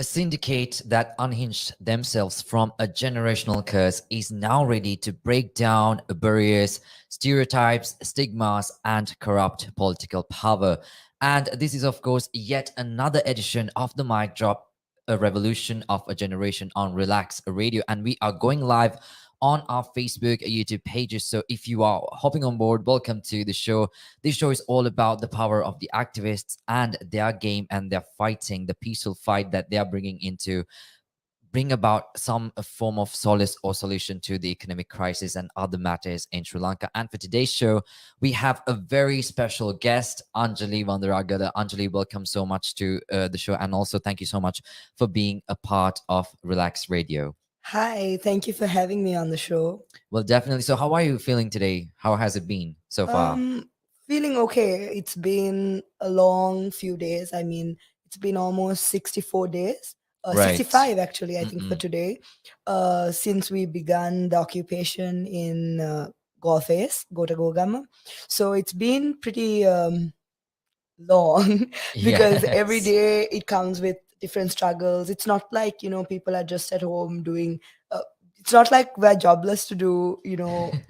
A syndicate that unhinged themselves from a generational curse is now ready to break down barriers, stereotypes, stigmas, and corrupt political power. And this is, of course, yet another edition of the Mic Drop, a revolution of a generation on Relax Radio. And we are going live on our Facebook, YouTube pages. So if you are hopping on board, welcome to the show. This show is all about the power of the activists and their game, and their fighting, the peaceful fight that they are bringing into bring about some form of solace or solution to the economic crisis and other matters in Sri Lanka. And for today's show, we have a very special guest, Anjalee Wanduragala. Anjalee, welcome so much to the show, and also thank you so much for being a part of Relax Radio. Hi, thank you for having me on the show. Well, definitely. So, how are you feeling today? How has it been so far? Um, Feeling okay. It's been a long few days. I mean, it's been almost 64 days. Right. 65 actually, I think, for Mm-mm. today. Since we began the occupation in Gorface, Gota Gogama. So it's been pretty long because every Yes. day it comes with different struggles. It's not like, people are just at home doing uh, it's not like we're jobless to do,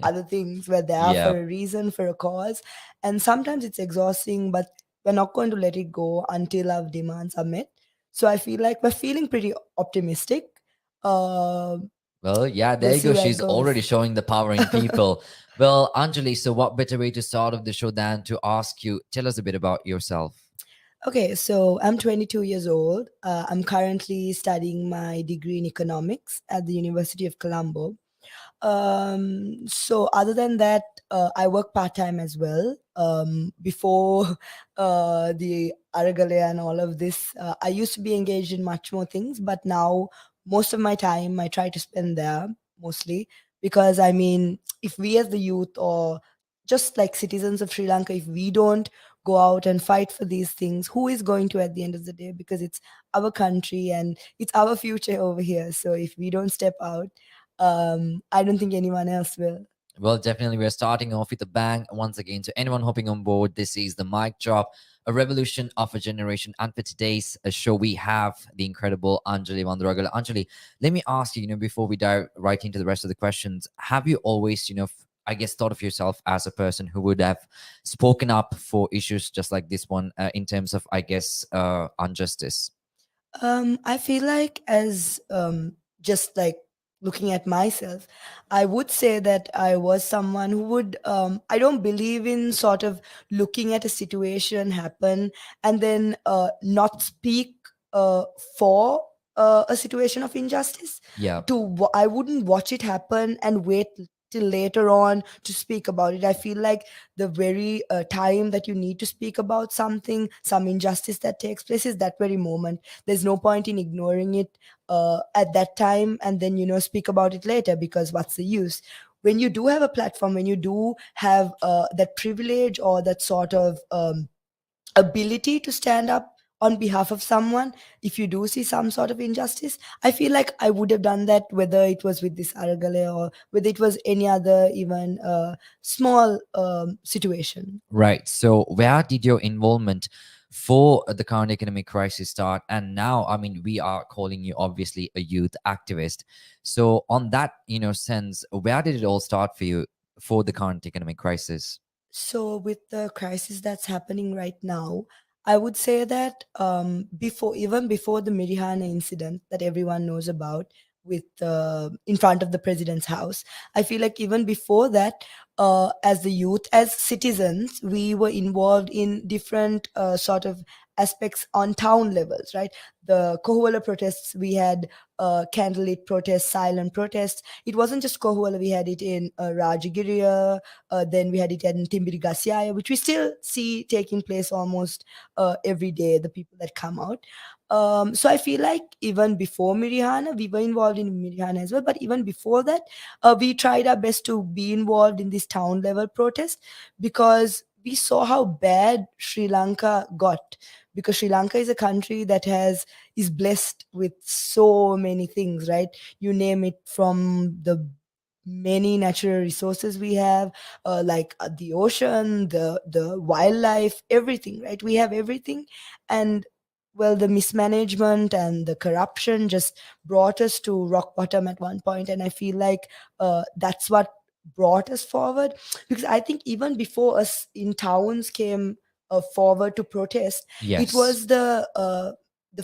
other things. We're there for Yeah. a reason, for a cause, and sometimes it's exhausting, but we're not going to let it go until our demands are met. So I feel like we're feeling pretty optimistic. uh, Well, yeah, there we'll you see go. where it She's goes. already showing the power in people. Well, Anjali, so what better way to start off the show than to ask you, tell us a bit about yourself. Okay, so I'm 22 years old. I'm currently studying my degree in economics at the University of Colombo. So other than that, I work part time as well. Before the Aragale and all of this, I used to be engaged in much more things, but now most of my time I try to spend there mostly because I mean, if we as the youth or just like citizens of Sri Lanka, if we don't go out and fight for these things, who is going to at the end of the day? Because it's our country and it's our future over here. So if we don't step out, I don't think anyone else will. Well, definitely, we're starting off with a bang once again. So, anyone hopping on board, this is the mic drop, a revolution of a generation. And for today's show, we have the incredible Anjali Wanduragala. Anjali, let me ask you, before we dive right into the rest of the questions, have you always, I guess, thought of yourself as a person who would have spoken up for issues just like this one in terms of, I guess, injustice? I feel like as just like looking at myself, I would say that I was someone who would. I don't believe in sort of looking at a situation happen and then not speak uh, for a situation of injustice. Yeah. I wouldn't watch it happen and wait till later on to speak about it. I feel like the very time that you need to speak about something, some injustice that takes place, is that very moment. There's no point in ignoring it at that time and then speak about it later, because what's the use? When you do have a platform, when you do have that privilege or that sort of ability to stand up on behalf of someone, if you do see some sort of injustice, I feel like I would have done that, whether it was with this Aragale or whether it was any other even small situation. Right. So, where did your involvement for the current economic crisis start? And now, I mean, we are calling you obviously a youth activist. So, on that, sense, where did it all start for you for the current economic crisis? So, with the crisis that's happening right now, I would say that even before the Mirihana incident that everyone knows about, with in front of the president's house, I feel like even before that, as the youth, as citizens, we were involved in different sort of aspects on town levels, right? The Kohuala protests, we had candlelit protests, silent protests. It wasn't just Kohuala; we had it in Rajagiriya, then we had it in Timbiri, which we still see taking place almost every day, the people that come out. So I feel like even before Mirihana, we were involved in Mirihana as well. But even before that, we tried our best to be involved in this town level protest, because we saw how bad Sri Lanka got. Because Sri Lanka is a country that is blessed with so many things, right? You name it, from the many natural resources we have, like the ocean, the wildlife, everything, right? We have everything. And well, the mismanagement and the corruption just brought us to rock bottom at one point, and I feel like that's what brought us forward. Because I think even before us in towns came forward to protest, it Yes. was the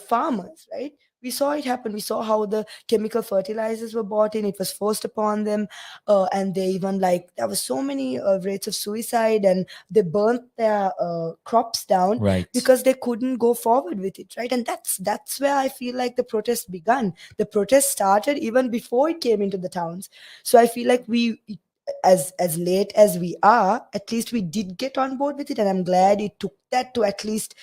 farmers, right? We saw it happen. We saw how the chemical fertilizers were bought in. It was forced upon them, and they even, like, there was so many rates of suicide, and they burnt their crops down Right. because they couldn't go forward with it, right? And that's where I feel like the protest began. The protest started even before it came into the towns. So I feel like we, as late as we are, at least we did get on board with it, and I'm glad it took that to at least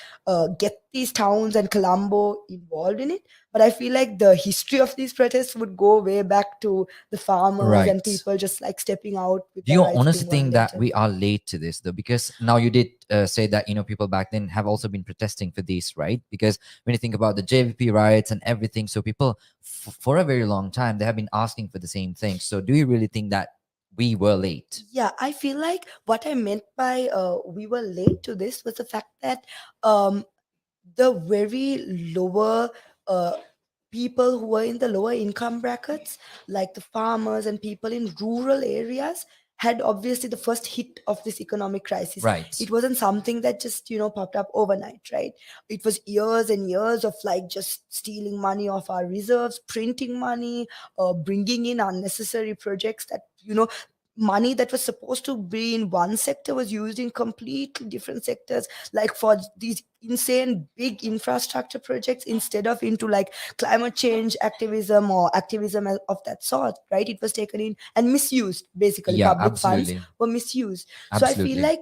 get these towns and Colombo involved in it. But I feel like the history of these protests would go way back to the farmers and Right. people just like stepping out with Do their you rights honestly being think that violated. we are late to this though? Because now you did say that people back then have also been protesting for this, right? Because when you think about the JVP riots and everything, so people for a very long time they have been asking for the same thing. So do you really think that we were late? Yeah, I feel like what I meant by we were late to this was the fact that um, the very lower uh, people who were in the lower income brackets, like the farmers and people in rural areas, had obviously the first hit of this economic crisis. Right. It wasn't something that just popped up overnight, right? It was years and years of like just stealing money off our reserves, printing money, bringing in unnecessary projects that money that was supposed to be in one sector was used in completely different sectors, like for these insane big infrastructure projects instead of into like climate change activism or activism of that sort, right? It was taken in and misused. Basically, Yeah, public funds absolutely. were misused. So I feel Absolutely. like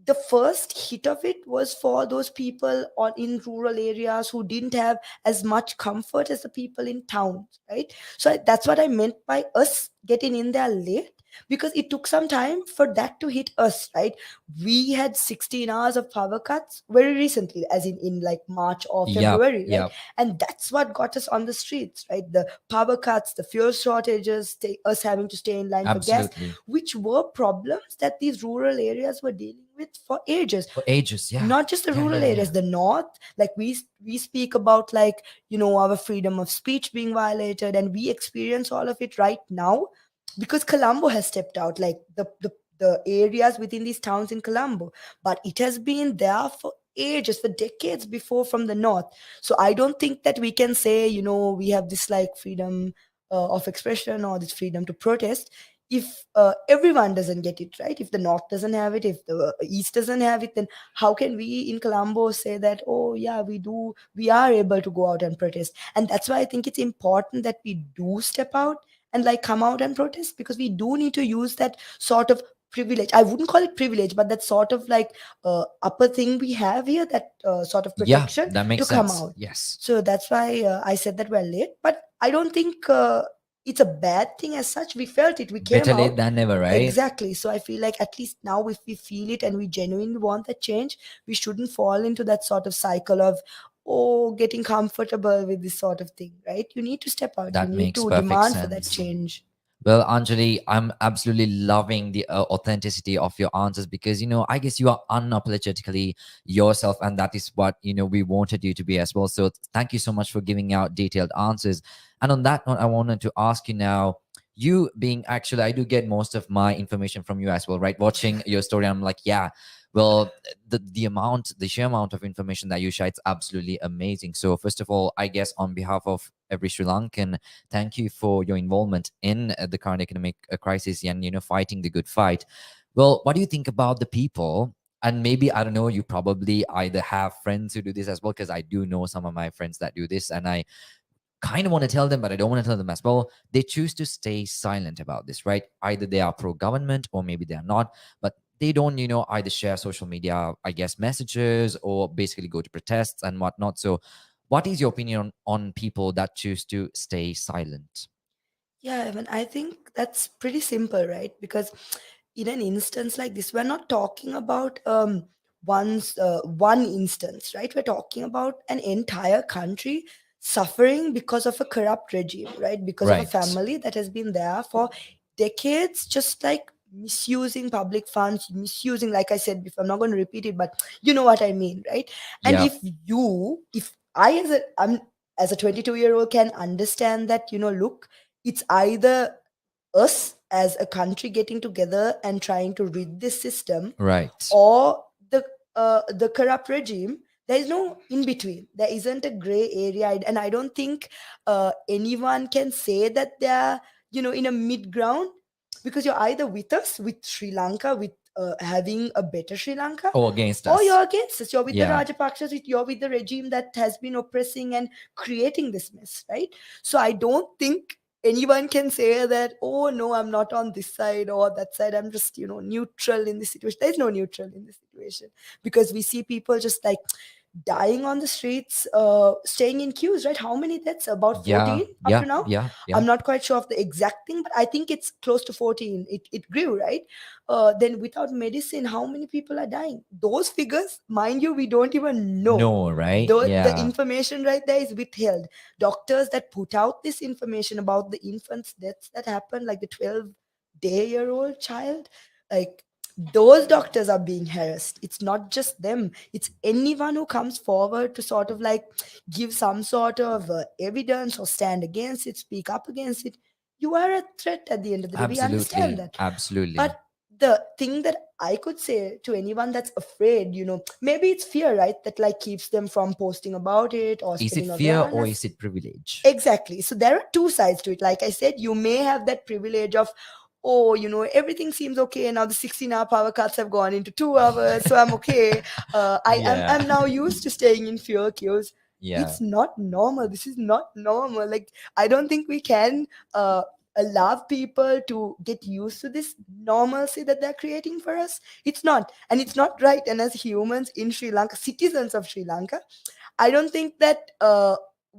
the first hit of it was for those people on in rural areas who didn't have as much comfort as the people in towns, right? So that's what I meant by us getting in there late, because it took some time for that to hit us, right? We had 16 hours of power cuts very recently, as in like March or Yep. February, right? Yep. And that's what got us on the streets, right? The power cuts, the fuel shortages, us having to stay in line for gas, Absolutely. which were problems that these rural areas were dealing with for ages. For ages. Yeah. Not just the Yeah. rural Yeah. Yeah. areas, the north, like we speak about, like, our freedom of speech being violated, and we experience all of it right now because Colombo has stepped out, like the areas within these towns in Colombo. But it has been there for ages, for decades before from the north. So I don't think that we can say, we have this like freedom of expression or this freedom to protest if everyone doesn't get it, right? If the north doesn't have it, if the east doesn't have it, then how can we in Colombo say that, oh yeah, we are able to go out and protest? And that's why I think it's important that we do step out and like come out and protest, because we do need to use that sort of privilege. I wouldn't call it privilege, but that sort of like upper thing we have here, that sort of Yeah. protection That to makes come sense. out. Yes. So that's why I said that we're late, but I don't think it's a bad thing as such. We felt it, we came Better late out. than never, right? Exactly. So I feel like at least now, if we feel it and we genuinely want that change, we shouldn't fall into that sort of cycle of, oh, getting comfortable with this sort of thing, right? You need to step out. You That need makes to perfect demand for that sense. change. Well, Anjali, I'm absolutely loving the authenticity of your answers because, I guess you are unapologetically yourself, and that is what, we wanted you to be as well. So thank you so much for giving out detailed answers. And on that note, I wanted to ask you now, you being actually, I do get most of my information from you as well, right? Watching your story, I'm like, yeah, well, the sheer amount of information that you share, it's absolutely amazing. So first of all, I guess on behalf of every Sri Lankan, thank you for your involvement in the current economic crisis and fighting the good fight. Well, what do you think about the people? And maybe I don't know. You probably either have friends who do this as well, because I do know some of my friends that do this, and I kind of want to tell them, but I don't want to tell them as well. They choose to stay silent about this, right? Either they are pro government or maybe they are not, but they don't, either share social media, I guess, messages or basically go to protests and whatnot. So, what is your opinion on people that choose to stay silent? Yeah, I mean, I think that's pretty simple, right? Because in an instance like this, we're not talking about one instance, right? We're talking about an entire country suffering because of a corrupt regime, right? Because of a Right. family that has been there for decades, just like misusing public funds, misusing, like I said before, I'm not going to repeat it, but you know what I mean, right? And Yep. if I as a 22-year-old can understand that, look, it's either us as a country getting together and trying to rid this system, Right. or the corrupt regime. There is no in between. There isn't a gray area, and I don't think anyone can say that they're in a mid ground, because you're either with us, with Sri Lanka, with having a better Sri Lanka, Or against or us. you're against us. You're with the Yeah. Rajapakshas. You're with the regime that has been oppressing and creating this mess, right? So I don't think anyone can say that, oh no, I'm not on this side or that side, I'm just neutral in this situation. There's no neutral in this situation, because we see people just like dying on the streets, staying in queues, right? How many deaths? About Yeah. 14 up Yeah. to now. Yeah. Yeah. I'm not quite sure of the exact thing, but I think it's close to 14. It grew, right? Then without medicine, how many people are dying? Those figures, mind you, we don't even know. No, right? The Yeah. information right there is withheld. Doctors that put out this information about the infants' deaths that happened, like the 12-day-year-old child, like those doctors are being harassed. It's not just them, it's anyone who comes forward to sort of like give some sort of evidence or stand against it, speak up against it. You are a threat at the end of the day. We understand Absolutely. that. Absolutely. But the thing that I could say to anyone that's afraid, maybe it's fear, right? That like keeps them from posting about it or Is it spreading fear or awareness. is it privilege? Exactly. So there are two sides to it. Like I said, you may have that privilege of, oh, everything seems okay. Now the 16-hour power cuts have gone into 2 hours, so I'm okay. Yeah. I'm now used to staying in fuel queues. Yeah. It's not normal. This is not normal. Like, I don't think we can allow people to get used to this normalcy that they're creating for us. It's not. And it's not right. And as humans in Sri Lanka, citizens of Sri Lanka, I don't think that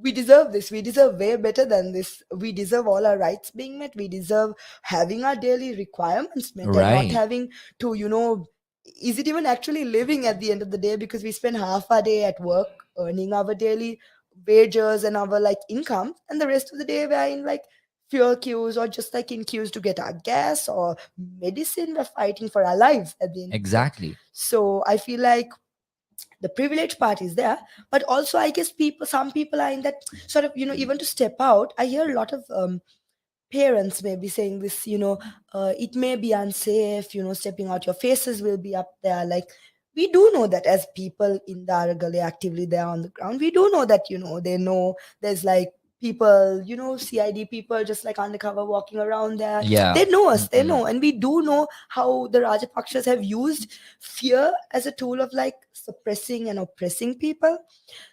we deserve this. We deserve way better than this. We deserve all our rights being met. We deserve having our daily requirements met and not Right. having to, is it even actually living at the end of the day? Because we spend half our day at work earning our daily wages and our like income, and the rest of the day we're in like fuel queues or just like in queues to get our gas or medicine. We're fighting for our lives at the end of the day. Exactly. So I feel like the privilege part is there, but also I guess some people are in that sort of, even to step out. I hear a lot of parents may be saying this, it may be unsafe, stepping out, your faces will be up there. Like, we do know that as people in the Aragali actively there on the ground, we do know that, they know there's like people, CID people just like undercover walking around there. Yeah. They know us, they Mm-mm. know. And we do know how the Rajapakshas have used fear as a tool of like suppressing and oppressing people.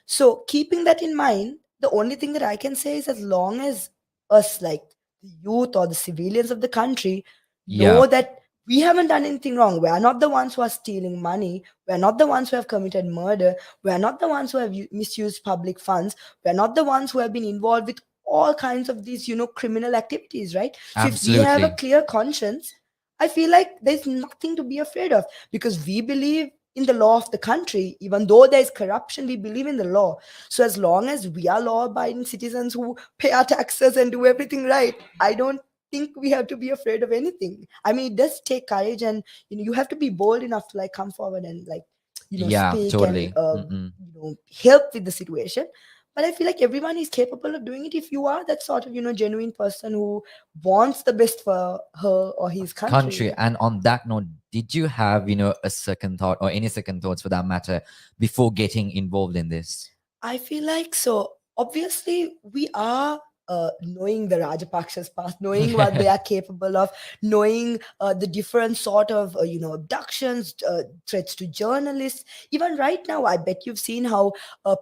So, keeping that in mind, the only thing that I can say is, as long as us, like the youth or the civilians of the country, Yeah. know that we haven't done anything wrong, we are not the ones who are stealing money, we are not the ones who have committed murder, we are not the ones who have misused public funds, we are not the ones who have been involved with all kinds of these, criminal activities, right? So, if we have a Absolutely. clear conscience, I feel like there's nothing to be afraid of, because we believe in the law of the country. Even though there is corruption, we believe in the law. So as long as we are law abiding citizens who pay our taxes and do everything right, I don't think we have to be afraid of anything. I mean, it does take courage, and you have to be bold enough to like come forward and like Yeah. speak and Totally. Mm-mm. help with the situation. But I feel like everyone is capable of doing it if you are that sort of genuine person who wants the best for her or his Country. country. And on that note, did you have, a second thought or any second thoughts for that matter before getting involved in this? I feel like, so obviously we are knowing the Rajapaksa's past, knowing what they are capable of, knowing the different sort of abductions, threats to journalists. Even right now, I bet you've seen how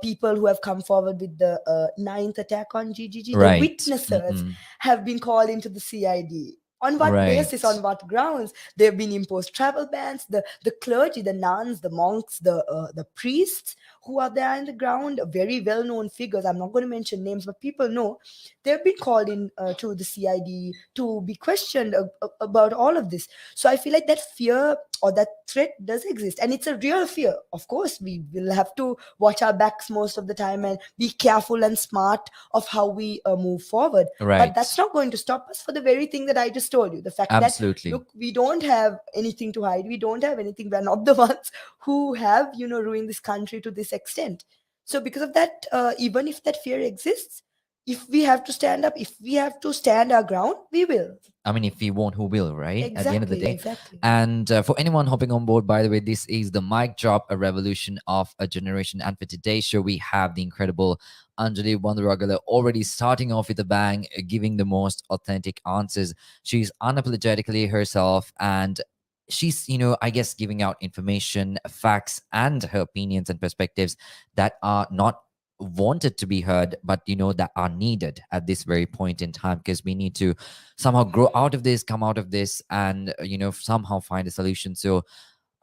people who have come forward with the ninth attack on GGG, the Right. witnesses Mm-mm. have been called into the CID. On what basis? On Right. what grounds? They've been imposed travel bans. The clergy, the nuns, the monks, the priests who are there in the ground, very well known figures. I'm not going to mention names, but people know they've been called in to the CID to be questioned about all of this. So I feel like that fear or that threat does exist, and it's a real fear. Of course, we will have to watch our backs most of the time and be careful and smart of how we move forward. But that's Right. not going to stop us for the very thing that I just told you. The fact that, Absolutely. look, we don't have anything to hide. We don't have anything. We're not the ones who have, ruined this country to this extent. So because of that, even if that fear exists, if we have to stand up, if we have to stand our ground, we will. I mean, if we won't, who will, right? At the end of the Exactly, day. exactly. And for anyone hopping on board, by the way, this is the mic drop, a revolution of a generation. And for today's show, we have the incredible Anjalee Wanduragala already starting off with a bang, giving the most authentic answers. She's unapologetically herself, and she's, I guess, giving out information, facts, and her opinions and perspectives that are not wanted to be heard, but that are needed at this very point in time, because we need to somehow grow out of this, come out of this, and somehow find a solution. So,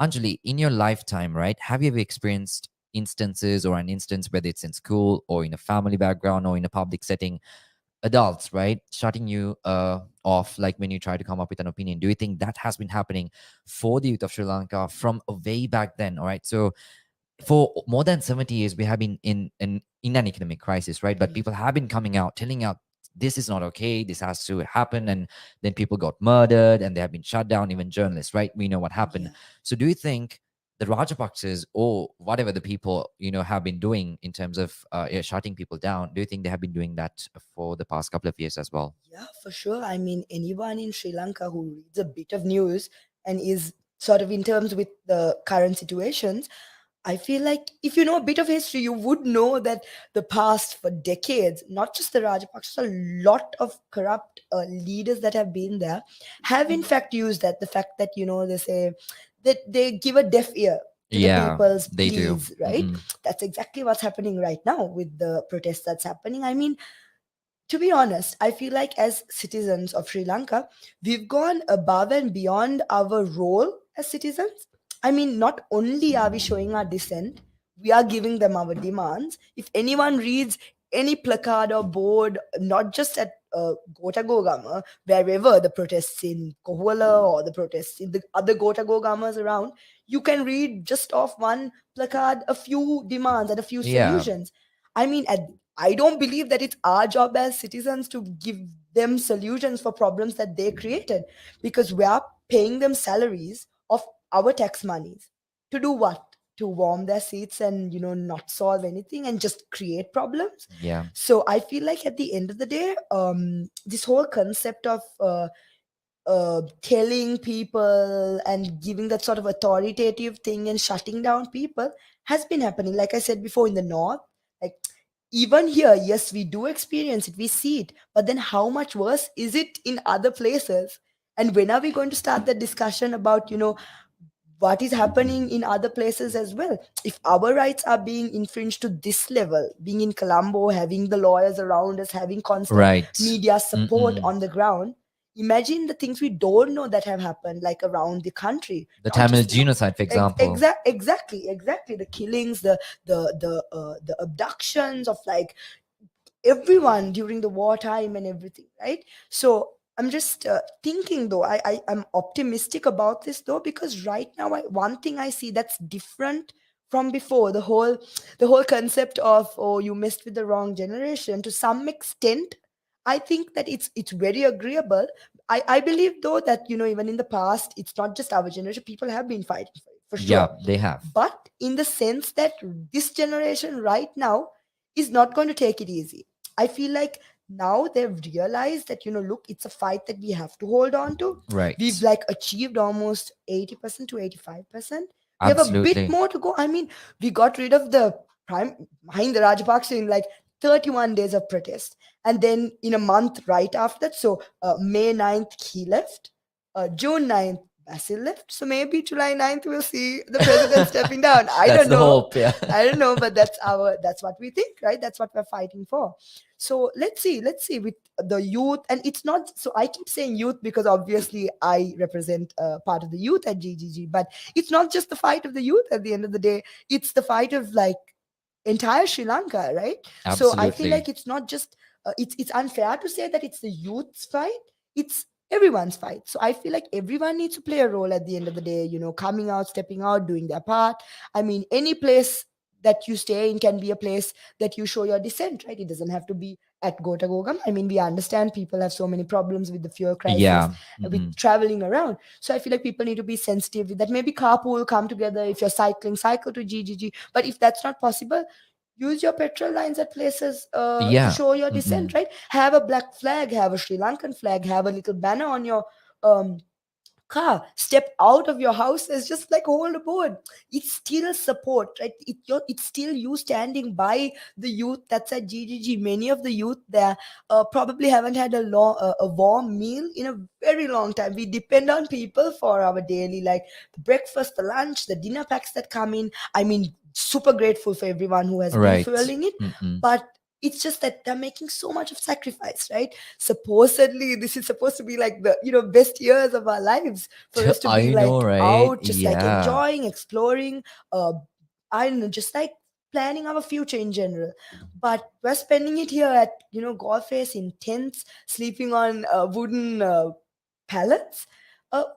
Anjali, in your lifetime, right, have you ever experienced instances or an instance, whether it's in school or in a family background or in a public setting, adults, right, shutting you off, like when you try to come up with an opinion? Do you think that has been happening for the youth of Sri Lanka from way back then? All right, so for more than 70 years we have been in an economic crisis, right? But Mhm. people have been coming out telling out this is not okay, this has to happen, and then people got murdered and they have been shut down, even journalists, right? We know what happened. Yeah. So do you think the Rajapaksas or whatever the people have been doing in terms of shutting people down, do you think they have been doing that for the past couple of years as well? Yeah, for sure. I mean, anyone in Sri Lanka who reads a bit of news and is sort of in terms with the current situations, I feel like if you know a bit of history, you would know that the past for decades, not just the Rajapaksas, a lot of corrupt leaders that have been there have in fact used that. The fact that, they say that they give a deaf ear to the Yeah, people's they do. pleas, right? That's exactly what's happening right now with the protests that's happening. I mean, to be honest, I feel like as citizens of Sri Lanka, we've gone above and beyond our role as citizens. I mean, not only are we showing our dissent, we are giving them our demands. If anyone reads any placard or board, not just at Gotagogama, wherever the protests in Kohuala or the protests in the other Gotagogamas around, you can read just off one placard a few demands and a few Yeah, solutions. I mean, I don't believe that it's our job as citizens to give them solutions for problems that they created, because we are paying them salaries of our tax monies to do what? To warm their seats and not solve anything and just create problems. yeah, So I feel like at the end of the day, this whole concept of telling people and giving that sort of authoritative thing and shutting down people has been happening, like I said before, in the north. Like, even here, yes, we do experience it, we see it, but then how much worse is it in other places? And when are we going to start that discussion about what is happening in other places as well? If our rights are being infringed to this level, being in Colombo, having the lawyers around us, having constant right. media support Mm-mm. on the ground, imagine the things we don't know that have happened, like around the country. The Not Tamil just genocide, for example. exactly the killings, the abductions of like everyone during the wartime and everything, right? So I'm just thinking though, I'm optimistic about this though, because right now one thing I see that's different from before, the whole concept of, oh, you messed with the wrong generation, to some extent I think that it's very agreeable. I believe though that even in the past, it's not just our generation, people have been fighting for Yeah, sure. they have. But in the sense that this generation right now is not going to take it easy. I feel like now they've realized that, look, it's a fight that we have to hold on to. We've Right. like achieved almost 80% to 85%. We have a bit Absolutely. more to go. I mean, we got rid of the prime Mahinda Rajapaksa in like 31 days of protest. And then in a month right after that, so May 9th, he left. June 9th, Basil left. So maybe July 9th, we'll see the president stepping down. I That's don't the know. hope. Yeah. I don't know, but that's what we think, right? That's what we're fighting for. So let's see with the youth. And it's not, so I keep saying youth because obviously I represent part of the youth at GGG, but it's not just the fight of the youth at the end of the day. It's the fight of like entire Sri Lanka, right? So I feel Absolutely. like it's not just it's unfair to say that it's the youth's fight. It's everyone's fight. So I feel like everyone needs to play a role at the end of the day. Coming out, stepping out, doing their part. I mean, any place that you stay in can be a place that you show your dissent, right? It doesn't have to be at Gotagogam. I mean, we understand people have so many problems with the fuel crisis, Yeah. with Hmm. traveling around. So I feel like people need to be sensitive with that. Maybe carpool, come together. If you're cycling, cycle to GGG. But if that's not possible, use your petrol lines at places to Yeah. show your Hmm. dissent, right? Have a black flag, have a Sri Lankan flag, have a little banner on your um, car, step out of your house is just like hold a board. It's still support, right? It's still you standing by the youth that's at GGG. Many of the youth there probably haven't had a warm meal in a very long time. We depend on people for our daily, like the breakfast, the lunch, the dinner packs that come in. I mean, super grateful for everyone who has been Right. fueling it, Hmm. but it's just that they're making so much of sacrifice, right? Supposedly this is supposed to be like the best years of our lives, for us to be I know, like right? out just like Yeah. enjoying, exploring, uh I don't know, just like planning our future in general. But we're spending it here at golf face in tents, sleeping on wooden pallets,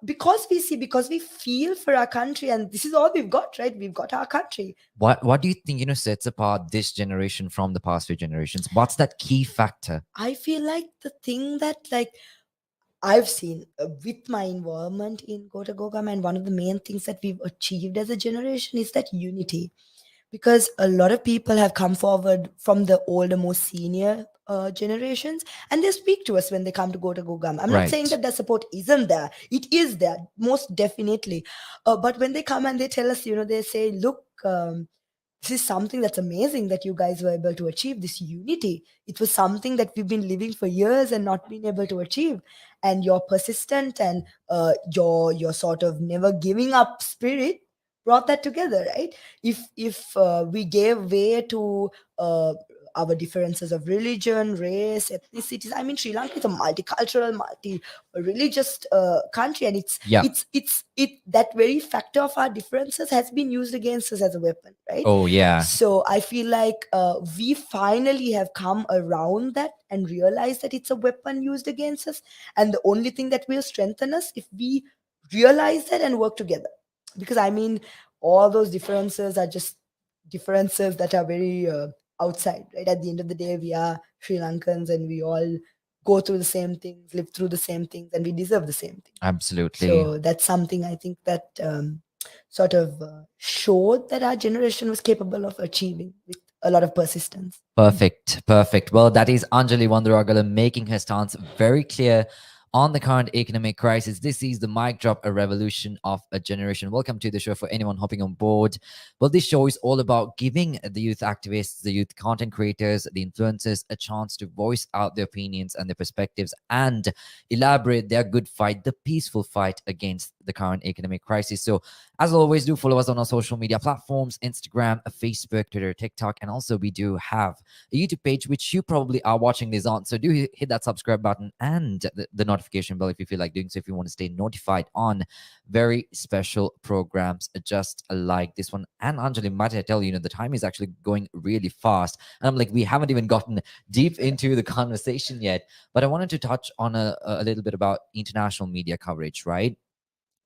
because we feel for our country, and this is all we've got, right? We've got our country. What do you think, sets apart this generation from the past few generations? What's that key factor? I feel like the thing that, like, I've seen with my involvement in Gota Gogam, and one of the main things that we've achieved as a generation is that unity. Because a lot of people have come forward from the older, more senior generations, and they speak to us when they come to Gota Gogam. I'm not saying Right. that the support isn't there, it is there, most definitely. But when they come and they tell us, they say, look, this is something that's amazing that you guys were able to achieve this unity. It was something that we've been living for years and not been able to achieve. And your persistent and your sort of never giving up spirit brought that together, right? If we gave way to uh, our differences of religion, race, ethnicities. I mean, Sri Lanka is a multicultural, multi-religious country, and Yeah. it that very factor of our differences has been used against us as a weapon, right? Oh, yeah. So I feel like we finally have come around that and realized that it's a weapon used against us, and the only thing that will strengthen us if we realize that and work together. Because I mean, all those differences are just differences that are very outside, right? At the end of the day, we are Sri Lankans, and we all go through the same things, live through the same things, and we deserve the same thing. Absolutely. So that's something I think that sort of showed that our generation was capable of achieving with a lot of persistence. Perfect, perfect. Well, that is Anjalee Wanduragala making her stance very clear on the current economic crisis. This is the mic drop, a revolution of a generation. Welcome to the show for anyone hopping on board. Well, this show is all about giving the youth activists, the youth content creators, the influencers a chance to voice out their opinions and their perspectives and elaborate their good fight, the peaceful fight against the current economic crisis. So as always, do follow us on our social media platforms, Instagram, Facebook, Twitter, TikTok, and also we do have a YouTube page, which you probably are watching this on. So do hit that subscribe button and the notification bell if you feel like doing so, if you want to stay notified on very special programs just like this one. And Anjali, might I tell you, the time is actually going really fast. And I'm like, we haven't even gotten deep into the conversation yet. But I wanted to touch on a little bit about international media coverage, right?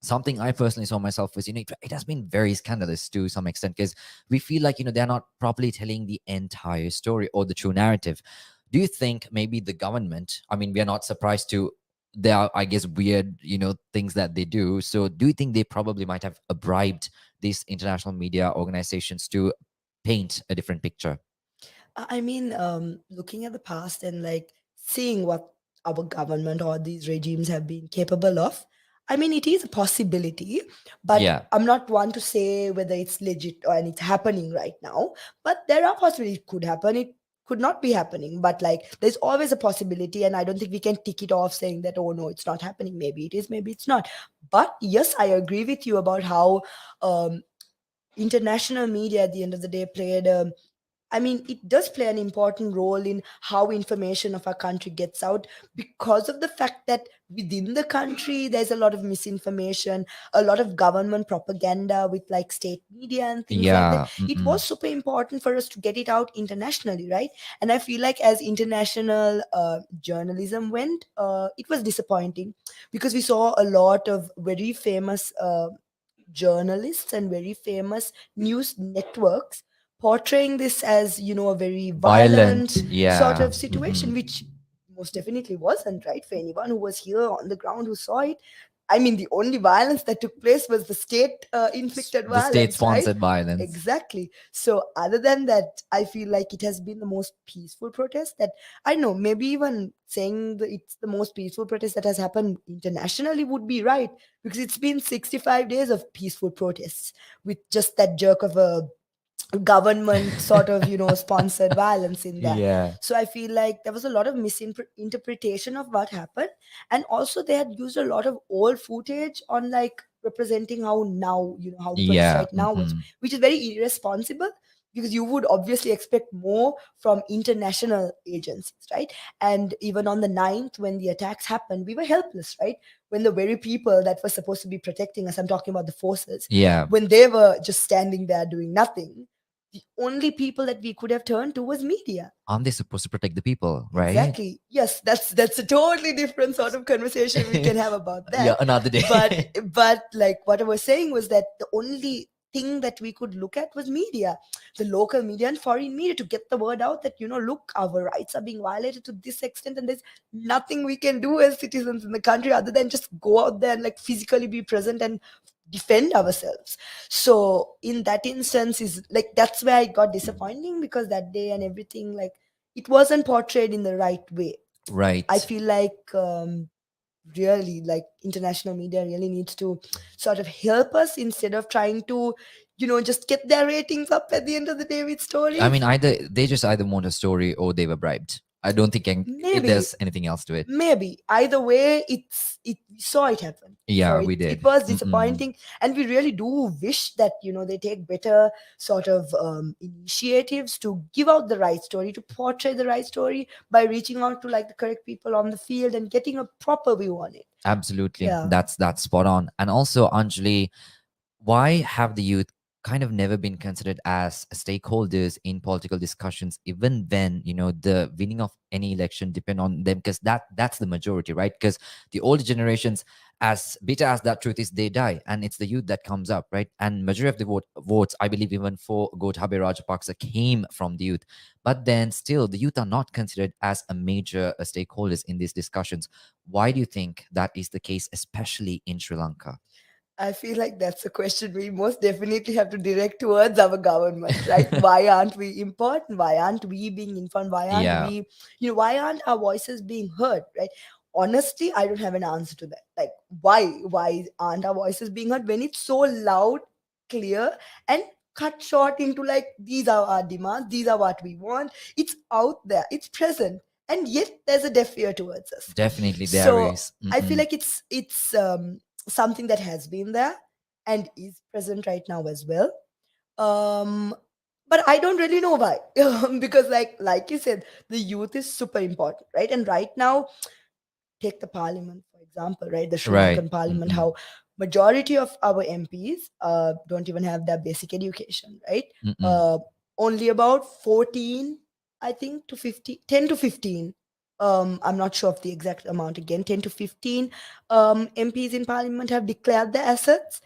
Something I personally saw myself was, it has been very scandalous to some extent because we feel like, they're not properly telling the entire story or the true narrative. Do you think maybe the government, I mean, we are not surprised to, there are, I guess, weird, things that they do. So do you think they probably might have bribed these international media organizations to paint a different picture? I mean, looking at the past and like seeing what our government or these regimes have been capable of, I mean, it is a possibility, but Yeah. I'm not one to say whether it's legit or and it's happening right now. But there are possibilities. It could happen. It could not be happening. But like, there's always a possibility, and I don't think we can tick it off saying that, oh no, it's not happening. Maybe it is. Maybe it's not. But yes, I agree with you about how um, international media at the end of the day played a I mean, it does play an important role in how information of our country gets out, because of the fact that within the country there's a lot of misinformation, a lot of government propaganda with like state media and things like that. Yeah. It Mm-mm. was super important for us to get it out internationally, right? And I feel like as international journalism went, it was disappointing because we saw a lot of very famous journalists and very famous news networks portraying this as, you know, a very Violent. violent sort Yeah. of situation, Mm-mm. which most definitely wasn't, right? For anyone who was here on the ground who saw it, I mean, the only violence that took place was the state inflicted The state violence, right? sponsored violence. Exactly. So other than that, I feel like it has been the most peaceful protest that I know. Maybe even saying that it's the most peaceful protest that has happened internationally would be right, because it's been 65 days of peaceful protests with just that jerk of a government sort of, you know, sponsored violence in there. Yeah. So I feel like there was a lot of misinterpretation of what happened, and also they had used a lot of old footage on like representing how now, you know, how the protest Yeah. right now was, Mm-mm. which is very irresponsible, because you would obviously expect more from international agencies, right? And even on the 9th, when the attacks happened, we were helpless, right? When the very people that were supposed to be protecting us, I'm talking about the forces, Yeah. when they were just standing there doing nothing, the only people that we could have turned to was media. Aren't they supposed to protect the people, right? Exactly. Yes, that's a totally different sort of conversation we can have about Yeah, that. another But day. like what I was saying was that the only thing that we could look at was media, the local media and foreign media, to get the word out that, you know, look, our rights are being violated to this extent, and there's nothing we can do as citizens in the country other than just go out there and like physically be present and defend ourselves. So in that instance is like that's where it got disappointing, because that day and everything, like, it wasn't portrayed in the right way. I Right. feel like really, like, international media really needs to sort of help us instead of trying to, you know, just get their ratings up at the end of the day with I mean, stories. either they just either want a story or they were bribed. I don't think Maybe, there's anything else to it. maybe either way, we saw it happen. So Yeah, we it did. was Mm-mm. disappointing, and we really do wish that, you know, they take better sort of initiatives to give out the right story, to portray the right story by reaching out to like the correct people on the field and getting a proper view on it. Absolutely. Yeah. That's spot on. And also, Anjali, why have the youth kind of never been considered as stakeholders in political discussions, even when the winning of any election depend on them? Because that's the majority, right? Because the older generations, as bitter as that truth is, they die, and it's the youth that comes up, right? And majority of the votes, I believe, even for Gotabaya Rajapaksa, came from the youth. But then still, the youth are not considered as a major stakeholders in these discussions. Why do you think that is the case, especially in Sri Lanka? I feel like that's a question we most definitely have to direct towards our government, right? Why aren't we important? Why aren't we being informed? Why aren't Yeah. we, you know, why aren't our voices being heard, right? Honestly, I don't have an answer to that. Like, why? Why aren't our voices being heard when it's so loud, clear, and cut short into like, these are our demands, these are what we want? It's out there, it's present, and yet there's a deaf ear towards us. Definitely there So is. I feel Mm-mm. like it's something that has been there and is present right now as well. Um, but I don't really know why. Because like you said, the youth is super important, right? And right now, take the parliament for example, right? The Sri Right. Lankan parliament, Mm-mm. how majority of our MPs don't even have their basic education, right? Mm-mm. uh, Only about 14, I think, to 50, 10 to 15, I'm not sure of the exact amount, again, 10 to 15 MPs in parliament have declared their assets.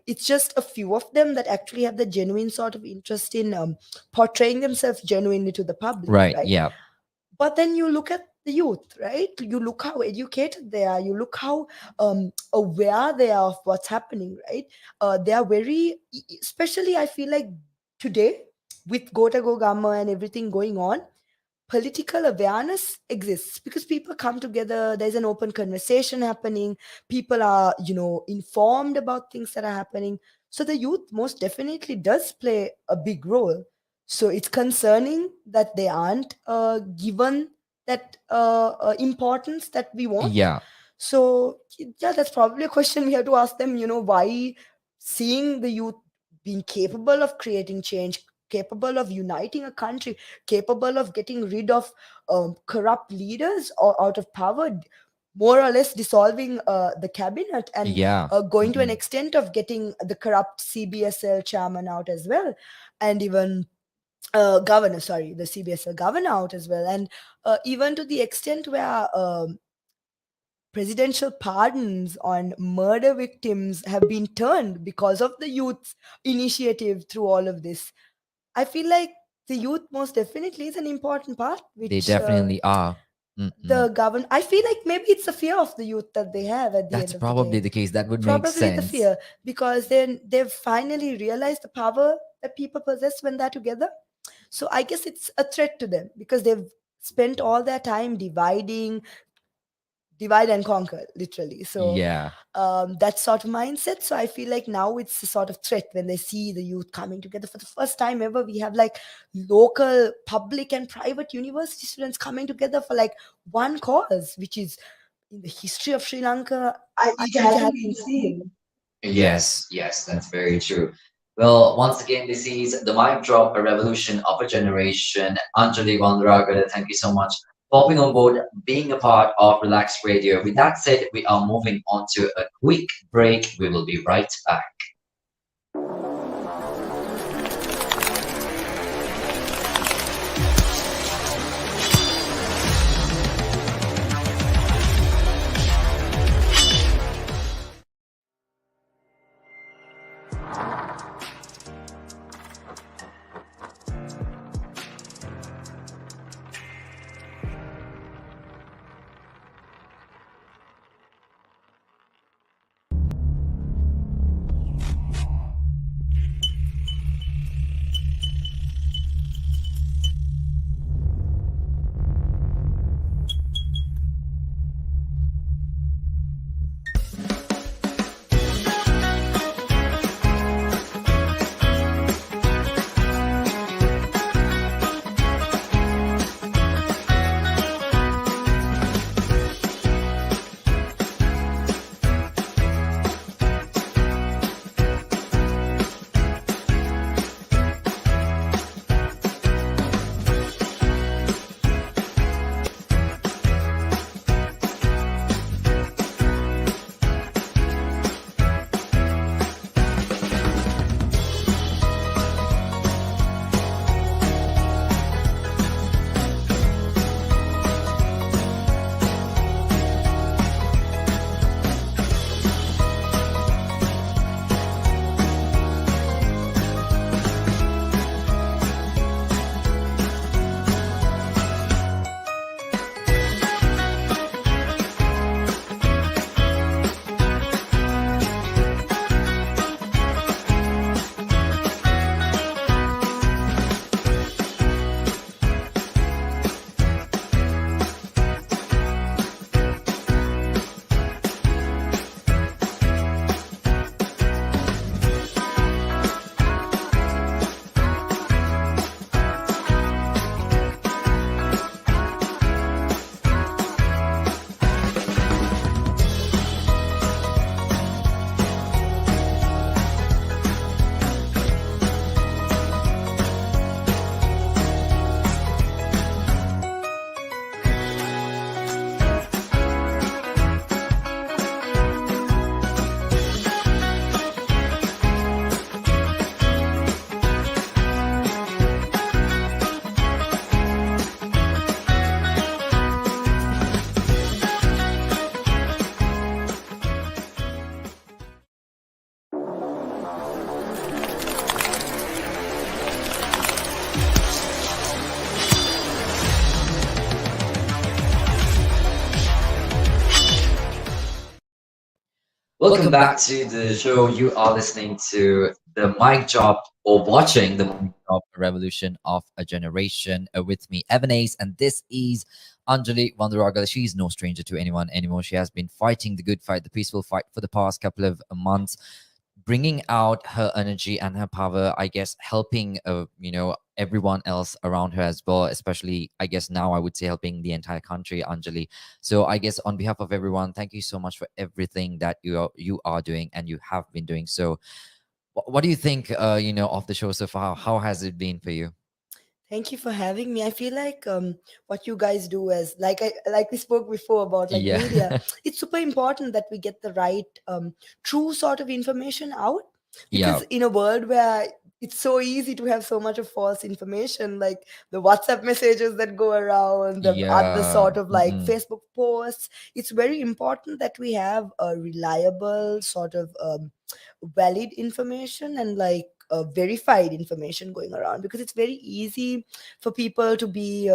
It's just a few of them that actually have the genuine sort of interest in portraying themselves genuinely to the public, Right. right? Yeah. But then you look at the youth, right? You look how educated they are, you look how aware they are of what's happening, right? They are very, especially I feel like today, with Gota Go Gamma and everything going on, political awareness exists because people come together, there's an open conversation happening, people are, you know, informed about things that are happening. So the youth most definitely does play a big role. So it's concerning that they aren't given that importance that we want. Yeah. So yeah, that's probably a question we have to ask them, you know, why, seeing the youth being capable of creating change, capable of uniting a country, capable of getting rid of corrupt leaders or out of power, more or less dissolving the cabinet, and Yeah. going to an Mm-mm. extent of getting the corrupt CBSL chairman out as well, and even governor, sorry, the CBSL governor out as well, and even to the extent where presidential pardons on murder victims have been turned because of the youth's initiative through all of this. I feel like the youth most definitely is an important part, They which definitely are. the Mm-mm. govern. I feel like maybe it's the fear of the youth that they have at the That's end of the probably day. the case. That would make Probably the sense. fear, because then they've finally realized the power that people possess when they're together. So I guess it's a threat to them because they've spent all their time divide and conquer, literally. So Yeah. that sort of mindset. So I feel like now it's a sort of threat when they see the youth coming together for the first time ever. We have like local public and private university students coming together for like one cause, which is in the history of Sri Lanka. It hasn't been seen. Yes, yes, that's very true. Well, once again, this is the mic drop, a revolution of a generation. Anjali Wanduragala, thank you so much for hopping on board, being a part of Relax Radio. With that said, we are moving on to a quick break. We will be right back. Welcome back to the show. You are listening to the mic drop or watching the mic drop revolution of a generation with me, Evan Ace, and this is Anjali Wanduragala. She's no stranger to anyone anymore. She has been fighting the good fight, the peaceful fight for the past couple of months, bringing out her energy and her power, I guess, helping everyone else around her as well, especially, I guess, now I would say helping the entire country, Anjali. So I guess on behalf of everyone, thank you so much for everything that you are doing and you have been doing. So What do you think, of the show so far? How has it been for you? Thank you for having me. I feel like what you guys do is like we spoke before about like Yeah. media. It's super important that we get the right true sort of information out, Yeah. because in a world where it's so easy to have so much of false information, like the WhatsApp messages that go around, the other Yeah. sort of like Mm-mm. Facebook posts, it's very important that we have a reliable sort of valid information and like verified information going around, because it's very easy for people to be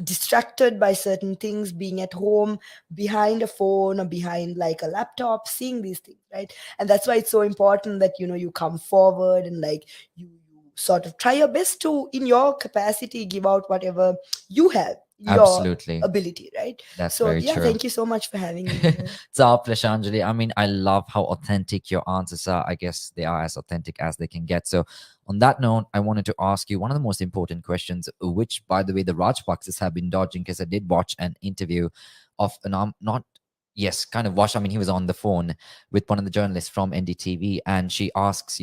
distracted by certain things, being at home behind a phone or behind like a laptop seeing these things, right? And that's why it's so important that you come forward and like you sort of try your best to, in your capacity, give out whatever you have in your Absolutely. ability, right? That's So very yeah, true. thank you so much for having me here. It's our pleasure, Anjali. I mean, I love how authentic your answers are. I guess they are as authentic as they can get. So, on that note, I wanted to ask you one of the most important questions, which, by the way, the Rajpaksas have been dodging, because I did watch an interview of an not. Yes, kind of watched. I mean, he was on the phone with one of the journalists from NDTV, and she asks,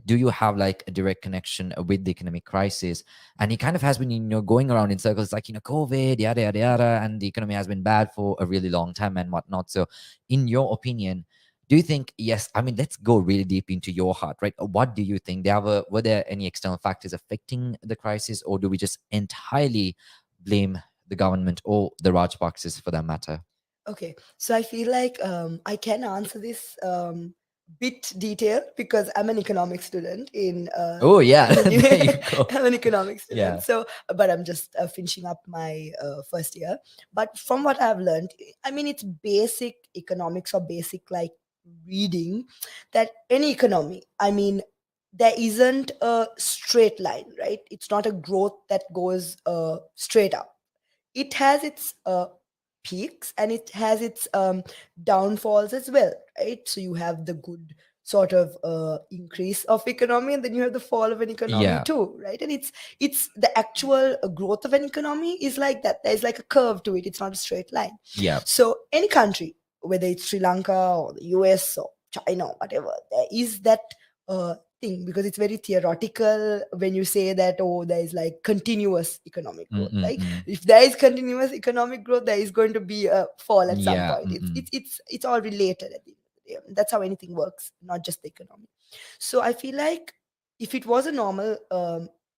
do you have like a direct connection with the economic crisis? And he kind of has been, going around in circles like, COVID, yada, yada, yada, and the economy has been bad for a really long time and whatnot. So, in your opinion, do you think, yes, I mean, let's go really deep into your heart, right? What do you think? Were there any external factors affecting the crisis, or do we just entirely blame the government or the Rajpaksas for that matter? Okay, so I feel like I can answer this bit detailed because I'm an economics student in Oh, yeah, in there you go. I'm an economics student. Yeah. So, but I'm just finishing up my first year. But from what I've learned, I mean, it's basic economics or basic like reading that any economy. I mean, there isn't a straight line, right? It's not a growth that goes straight up. It has its peaks and it has its downfalls as well, right? So you have the good sort of increase of economy, and then you have the fall of an economy Yeah. too, right? And it's the actual growth of an economy is like that. There's like a curve to it. It's not a straight line. Yeah. So any country, whether it's Sri Lanka or the US or China or whatever, there is that thing, because it's very theoretical when you say that, oh, there is like continuous economic growth. Like Mm-mm-mm. if there is continuous economic growth, there is going to be a fall at some Yeah. point. it's Mm-mm. it's it's, it's all related at the end of the day. That's how anything works, not just the economy. So I feel like if it was a normal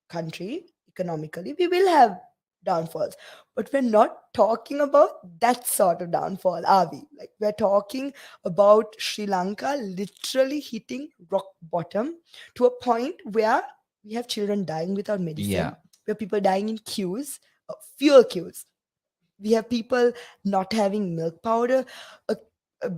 country economically, we will have downfalls, but we're not talking about that sort of downfall, are we? Like we're talking about Sri Lanka literally hitting rock bottom, to a point where we have children dying without medicine, Yeah. we have people dying in queues, fuel queues. We have people not having milk powder. A, a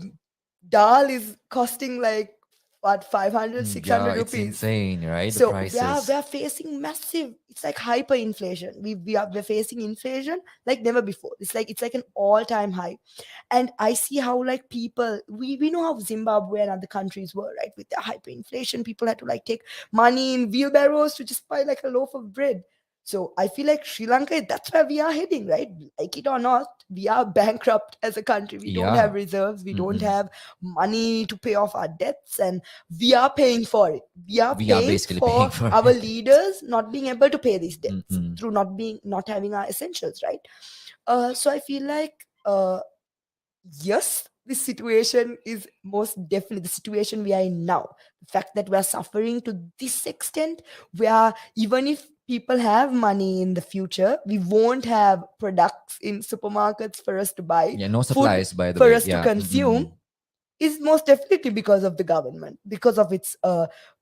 dal is costing like what, 500, Mm, six yeah, hundred it's rupees. insane, right? The So we are prices. we are facing massive. It's like hyperinflation. We're facing inflation like never before. It's like an all time high. And I see how like people, we know how Zimbabwe and other countries were, right? With the hyperinflation, people had to like take money in wheelbarrows to just buy like a loaf of bread. So I feel like Sri Lanka, that's where we are heading, right? Like it or not, we are bankrupt as a country. We don't have Yeah. reserves, we don't Mm-mm. have money to pay off our debts, and we are paying for it. We are We are paying basically paying for for our it. leaders not being able to pay these debts Mm-mm. through not having our essentials, right? So I feel like yes, this situation is most definitely the situation we are in now. The fact that we are suffering to this extent, where even if people have money in the future, we won't have products in supermarkets for us to buy, Yeah, no food supplies, by the for way. us to Yeah. consume, Mm-mm. is most definitely because of the government, because of its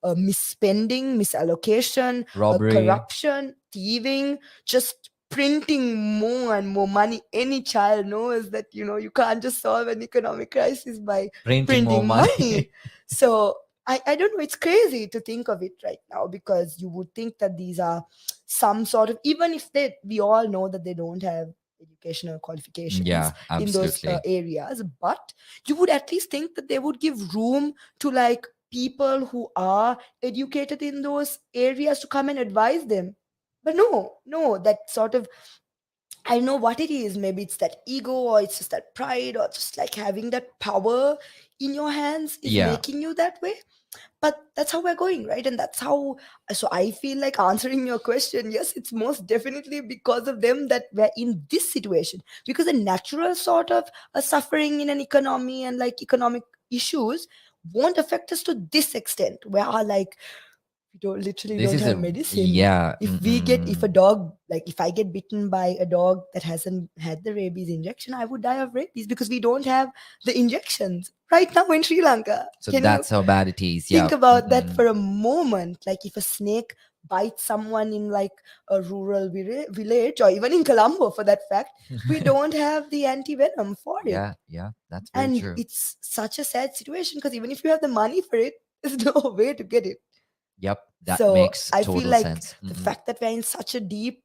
misspending, misallocation, Robbery, corruption, thieving, just printing more and more money. Any child knows that you can't just solve an economic crisis by printing more printing money. money. So I don't know. It's crazy to think of it right now, because you would think that these are some sort of, even if we all know that they don't have educational qualifications Yeah, in those absolutely. areas, but you would at least think that they would give room to like people who are educated in those areas to come and advise them. But no, that sort of, I know what it is. Maybe it's that ego, or it's just that pride, or just like having that power in your hands is Yeah. making you that way. but that's how we're going, right? And that's how, so I feel like answering your question, yes, it's most definitely because of them that we're in this situation, because the natural sort of suffering in an economy and like economic issues won't affect us to this extent where like we don't literally This don't is have a medicine. yeah. If a dog, like if I get bitten by a dog that hasn't had the rabies injection, I would die of rabies because we don't have the injections right now in Sri Lanka. So Can you that's how bad it is. Yeah. think about that for a moment? Like if a snake bites someone in like a rural village or even in Colombo for that fact, we don't have the anti-venom for it. Yeah, yeah, that's very And true. it's such a sad situation because even if you have the money for it, there's no way to get it. Yep, that So makes I feel total like sense. the fact that we're in such a deep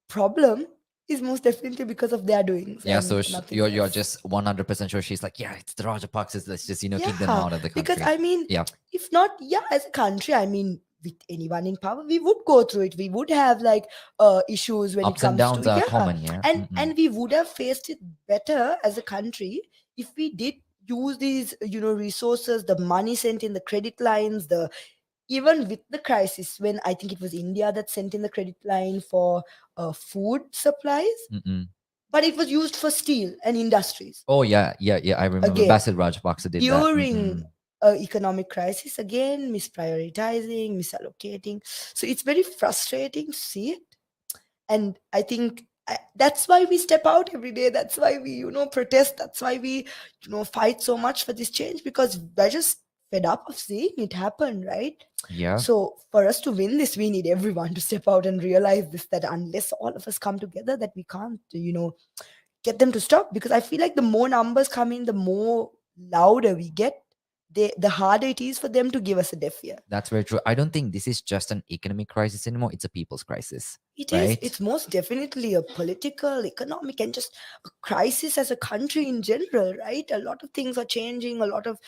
problem is most definitely because of their doings Yeah, and so nothing you're else. just 100% sure she's like, yeah, it's the Rajapaksas. Let's just kick them Yeah, out of the because country. I mean, Yeah, if not, yeah, as a country, I mean, with anyone in power, we would go through it. We would have like issues when it ups and comes to, downs are yeah, common. Yeah. and we would have faced it better as a country if we did use these resources, the money sent in, the credit lines, the even with the crisis when I think it was India that sent in the credit line for food supplies, Mm-mm. but it was used for steel and industries. Oh yeah, yeah, yeah. I remember Again, Basil Rajapaksa did that. during a economic crisis, again, misprioritizing, misallocating. So it's very frustrating to see it. And I think that's why we step out every day. That's why we, protest. That's why we, fight so much for this change because we're just fed up of seeing it happen, right? Yeah, So for us to win this, we need everyone to step out and realize this, that unless all of us come together, that we can't, get them to stop. Because I feel like the more numbers come in, the more louder we get, the harder it is for them to give us a deaf ear. that's very true. I don't think this is just an economic crisis anymore. It's a people's crisis, It is. right? It's most definitely a political, economic, and just a crisis as a country in general, right? A lot of things are changing. A lot of,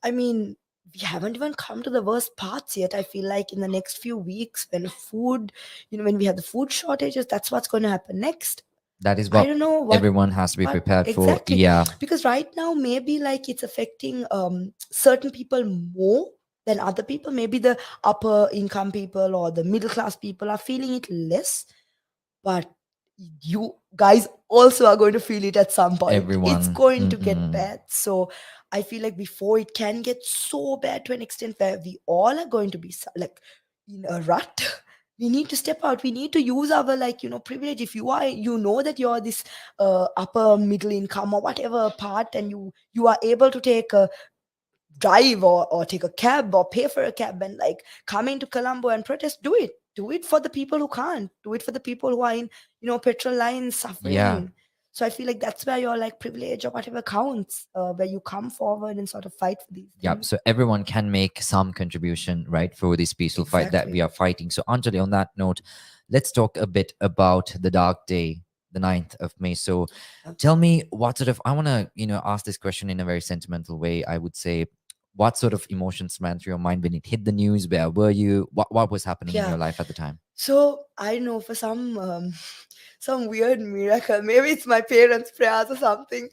I mean, we haven't even come to the worst parts yet. I feel like in the next few weeks, when food, when we have the food shortages, that's what's going to happen next. That is I what don't know everyone has to be what prepared for. exactly, Yeah, because right now maybe like it's affecting certain people more than other people. Maybe the upper income people or the middle class people are feeling it less, but you guys also are going to feel it at some point. It's everyone. going to get bad. So I feel like before it can get so bad to an extent where we all are going to be like in a rut, we need to step out. We need to use our like privilege. If you are, that you're this upper middle income or whatever part, and you are able to take a drive or take a cab or pay for a cab and like come into Colombo and protest, do it for the people who can't, do it for the people who are in petrol lines Yeah. suffering. So I feel like that's where your like privilege or whatever counts, where you come forward and sort of fight for these Yeah, things. so everyone can make some contribution, right, for this peaceful fight that we Exactly. are fighting. So, Anjali, on that note, let's talk a bit about the dark day, the 9th of May. So, tell me what sort of, I want to, ask this question in a very sentimental way. I would say, what sort of emotions ran through your mind when it hit the news? Where were you? What was happening in Yeah. your life at the time? So I know for some some weird miracle, maybe it's my parents' prayers or something.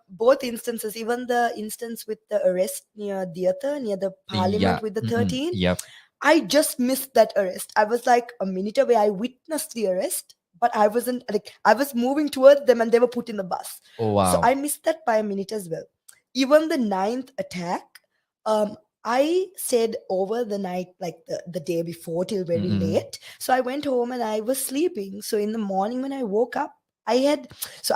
Both instances, even the instance with the arrest near Diatha, near the Yeah. parliament with the 13, Yep. I just missed that arrest. I was like a minute away. I witnessed the arrest, but I wasn't like I was moving towards them and they were put in the bus. Oh, So wow. I missed that by a minute as well. Even the ninth attack, um, I stayed over the night, like the day before till very late. So I went home and I was sleeping. So in the morning when I woke up, I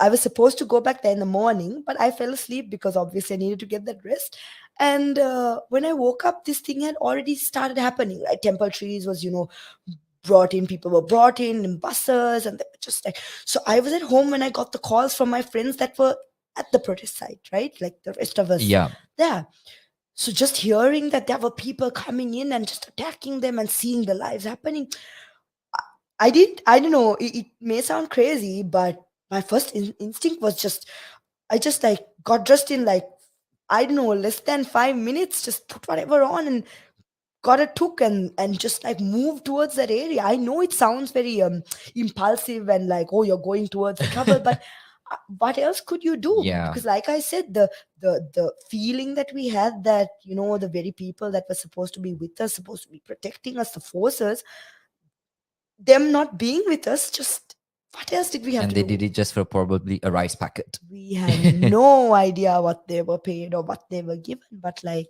was supposed to go back there in the morning, but I fell asleep because obviously I needed to get that rest. And when I woke up, this thing had already started happening. Right, Temple Trees was, brought in. People were brought in buses, and they were just like. So I was at home when I got the calls from my friends that were at the protest site, right? Like the rest of us Yeah. there. So just hearing that there were people coming in and just attacking them and seeing the lives happening, I don't know, it may sound crazy, but my first instinct was just, I just like got dressed in like, I don't know, less than 5 minutes, just put whatever on and got a took and just like moved towards that area. I know it sounds very impulsive and like, oh, you're going towards the trouble, but what else could you do? Yeah. Because like I said, the feeling that we had, that the very people that were supposed to be with us, supposed to be protecting us, the forces, them not being with us, just what else did we have And to they do? did it just for probably a rice packet. We had no idea what they were paid or what they were given, but like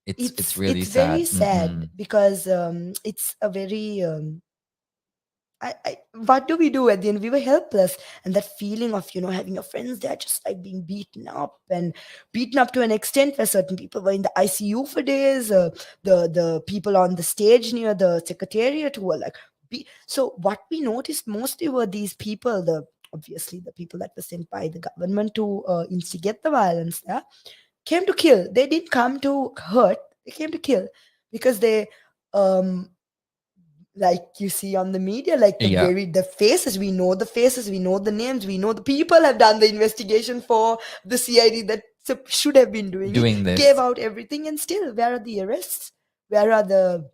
It's it's really it's very sad. sad because it's a very what do we do at the end? We were helpless, and that feeling of having your friends there just like being beaten up to an extent where certain people were in the ICU for days. The people on the stage near the secretariat who were like, so what we noticed mostly were these people, the obviously the people that were sent by the government to instigate the violence there, came to kill. They didn't come to hurt. They came to kill because they um like you see on the media, like Yeah. the faces, we know the names, we know the people have done the investigation for the CID that should have been doing it, Doing gave this. out everything, and still where are the arrests? Where are the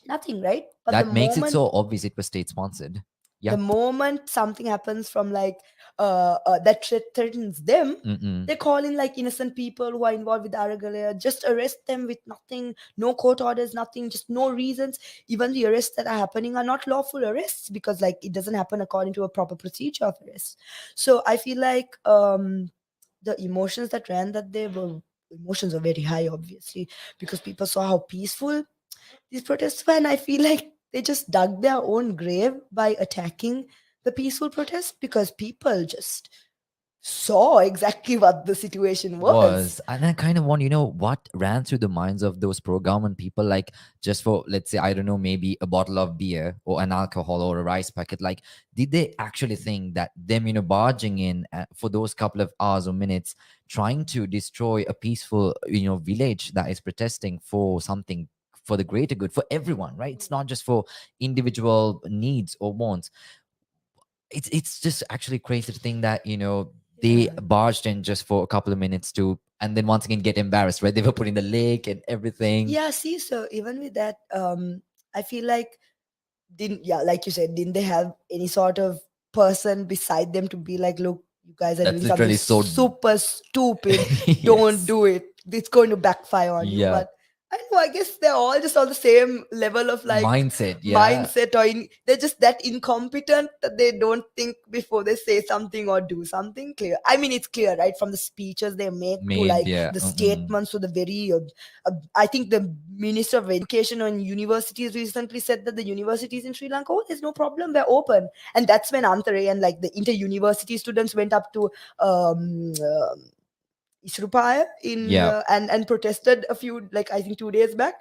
nothing, right? But That makes it so obvious it was state sponsored. the Yep. moment something happens from like that threatens them, Mm-mm. they call in like innocent people who are involved with Aragalaya, just arrest them with nothing, no court orders, nothing, just no reasons. Even the arrests that are happening are not lawful arrests because like it doesn't happen according to a proper procedure of arrest. So I feel like the emotions that ran that day were emotions are very high, obviously, because people saw how peaceful these protests were, and I feel like they just dug their own grave by attacking the peaceful protests because people just saw exactly what the situation was. Was and I kind of want what ran through the minds of those pro-government people, like just for, let's say, I don't know, maybe a bottle of beer or an alcohol or a rice packet. Like, did they actually think that them barging in for those couple of hours or minutes, trying to destroy a peaceful village that is protesting for something, for the greater good, for everyone, right? It's not just for individual needs or wants. It's just actually crazy to think that they Yeah. barged in just for a couple of minutes to, and then once again get embarrassed, right? They were put in the lake and everything. Yeah, see, so even with that, I feel like didn't yeah, like you said, didn't they have any sort of person beside them to be like, look, you guys are That's doing something literally so. super stupid, don't Yes. do it, it's going to backfire on you. Yeah. But I know, I guess they're all just on the same level of like Mindset. Yeah. mindset, or they're just that incompetent that they don't think before they say something or do something. Clear, I mean, it's clear, right, from the speeches they make to Made. like Yeah. the Mm-mm. statements to the very I think the Minister of Education and Universities recently said that the universities in Sri Lanka, oh, there's no problem, we're open. And that's when Antare and like the inter-university students went up to um, uh, Isrupaya in Yeah. and protested a few, like I think 2 days back,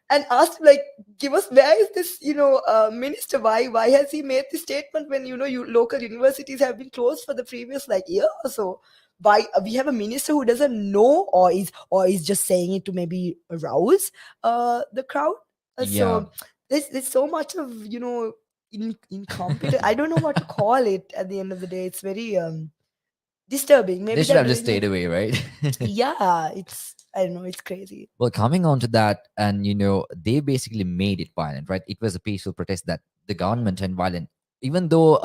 and asked like, give us, where is this minister, why has he made this statement when you local universities have been closed for the previous like year or so? Why we have a minister who doesn't know, or is just saying it to maybe arouse the crowd? Yeah. So there's so much of incompetent, I don't know what to call it. At the end of the day, it's very disturbing. They Maybe should they're have just doing stayed it. away, right? Yeah, it's, I don't know, it's crazy. Well, coming on to that, and they basically made it violent, right? It was a peaceful protest that the government and violent. Even though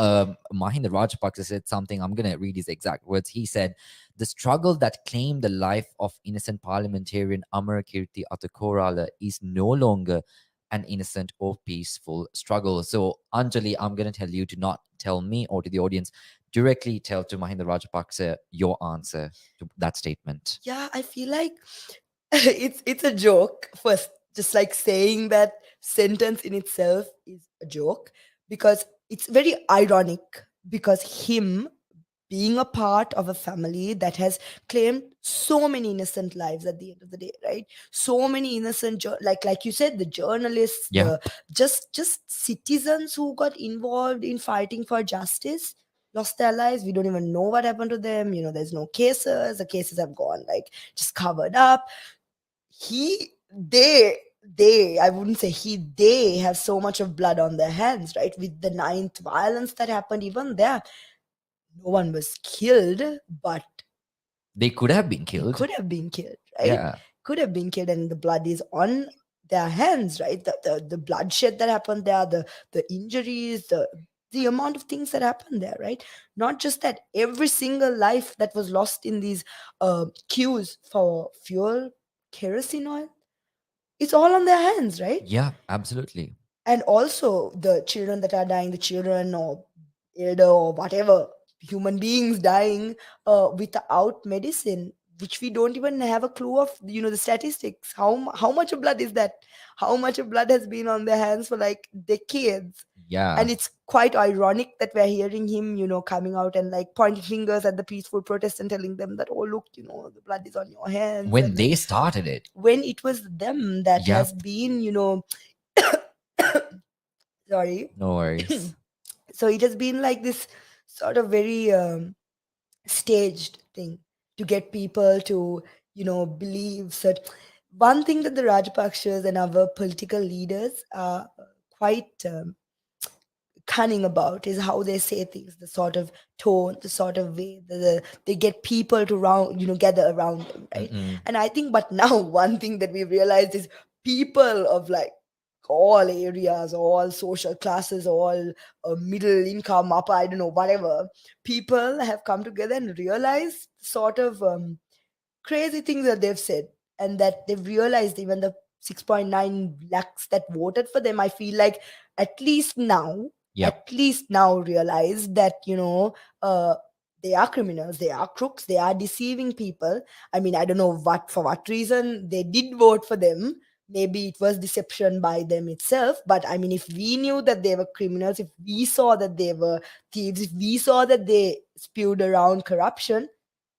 Mahinda Rajapaksa said something, I'm gonna read his exact words. He said, "The struggle that claimed the life of innocent parliamentarian Amarakirti Atakorala is no longer an innocent or peaceful struggle." So, Anjali, I'm gonna tell you to not tell me or to the audience. Directly tell to Mahinda Rajapaksa your answer to that statement. Yeah, I feel like it's a joke first. Just like saying that sentence in itself is a joke because it's very ironic, because him being a part of a family that has claimed so many innocent lives at the end of the day, right? So many innocent like you said, the journalists, Yeah. the just citizens who got involved in fighting for justice, lost their lives. We don't even know what happened to them. There's no cases. The cases have gone like just covered up. he they I wouldn't say they have so much of blood on their hands, right? With the ninth violence that happened, even there, no one was killed, but They could have been they killed. could have been killed, right? Yeah. Could have been killed, and the blood is on their hands, right? The bloodshed that happened there, the injuries, the the amount of things that happened there, right? Not just that, every single life that was lost in these queues for fuel, kerosene oil, it's all on their hands, right? Yeah, absolutely. And also the children that are dying, the children or elder or whatever human beings dying without medicine, which we don't even have a clue of, the statistics, how much of blood is that, how much of blood has been on their hands for like decades. Yeah. And it's quite ironic that we're hearing him, coming out and like pointing fingers at the peaceful protest and telling them that, oh look, the blood is on your hands, When and like they started it. when it was them that Yeah. has been, sorry. No worries. So it has been like this sort of very staged thing to get people to, believe that. One thing that the Rajapakshas and other political leaders are quite cunning about is how they say things, the sort of tone, the sort of way they get people to gather around them, right? Mm-mm. And I think, but now one thing that we've realized is people of like all areas, all social classes, all middle income, upper, I don't know, whatever, people have come together and realized sort of crazy things that they've said, and that they've realized even the 6.9 lakhs that voted for them, I feel like at least now Yep. realize that, uh, they are criminals, they are crooks, they are deceiving people. I mean, I don't know what, for what reason they did vote for them. Maybe it was deception by them itself, but I mean, if we knew that they were criminals, if we saw that they were thieves, if we saw that they spewed around corruption,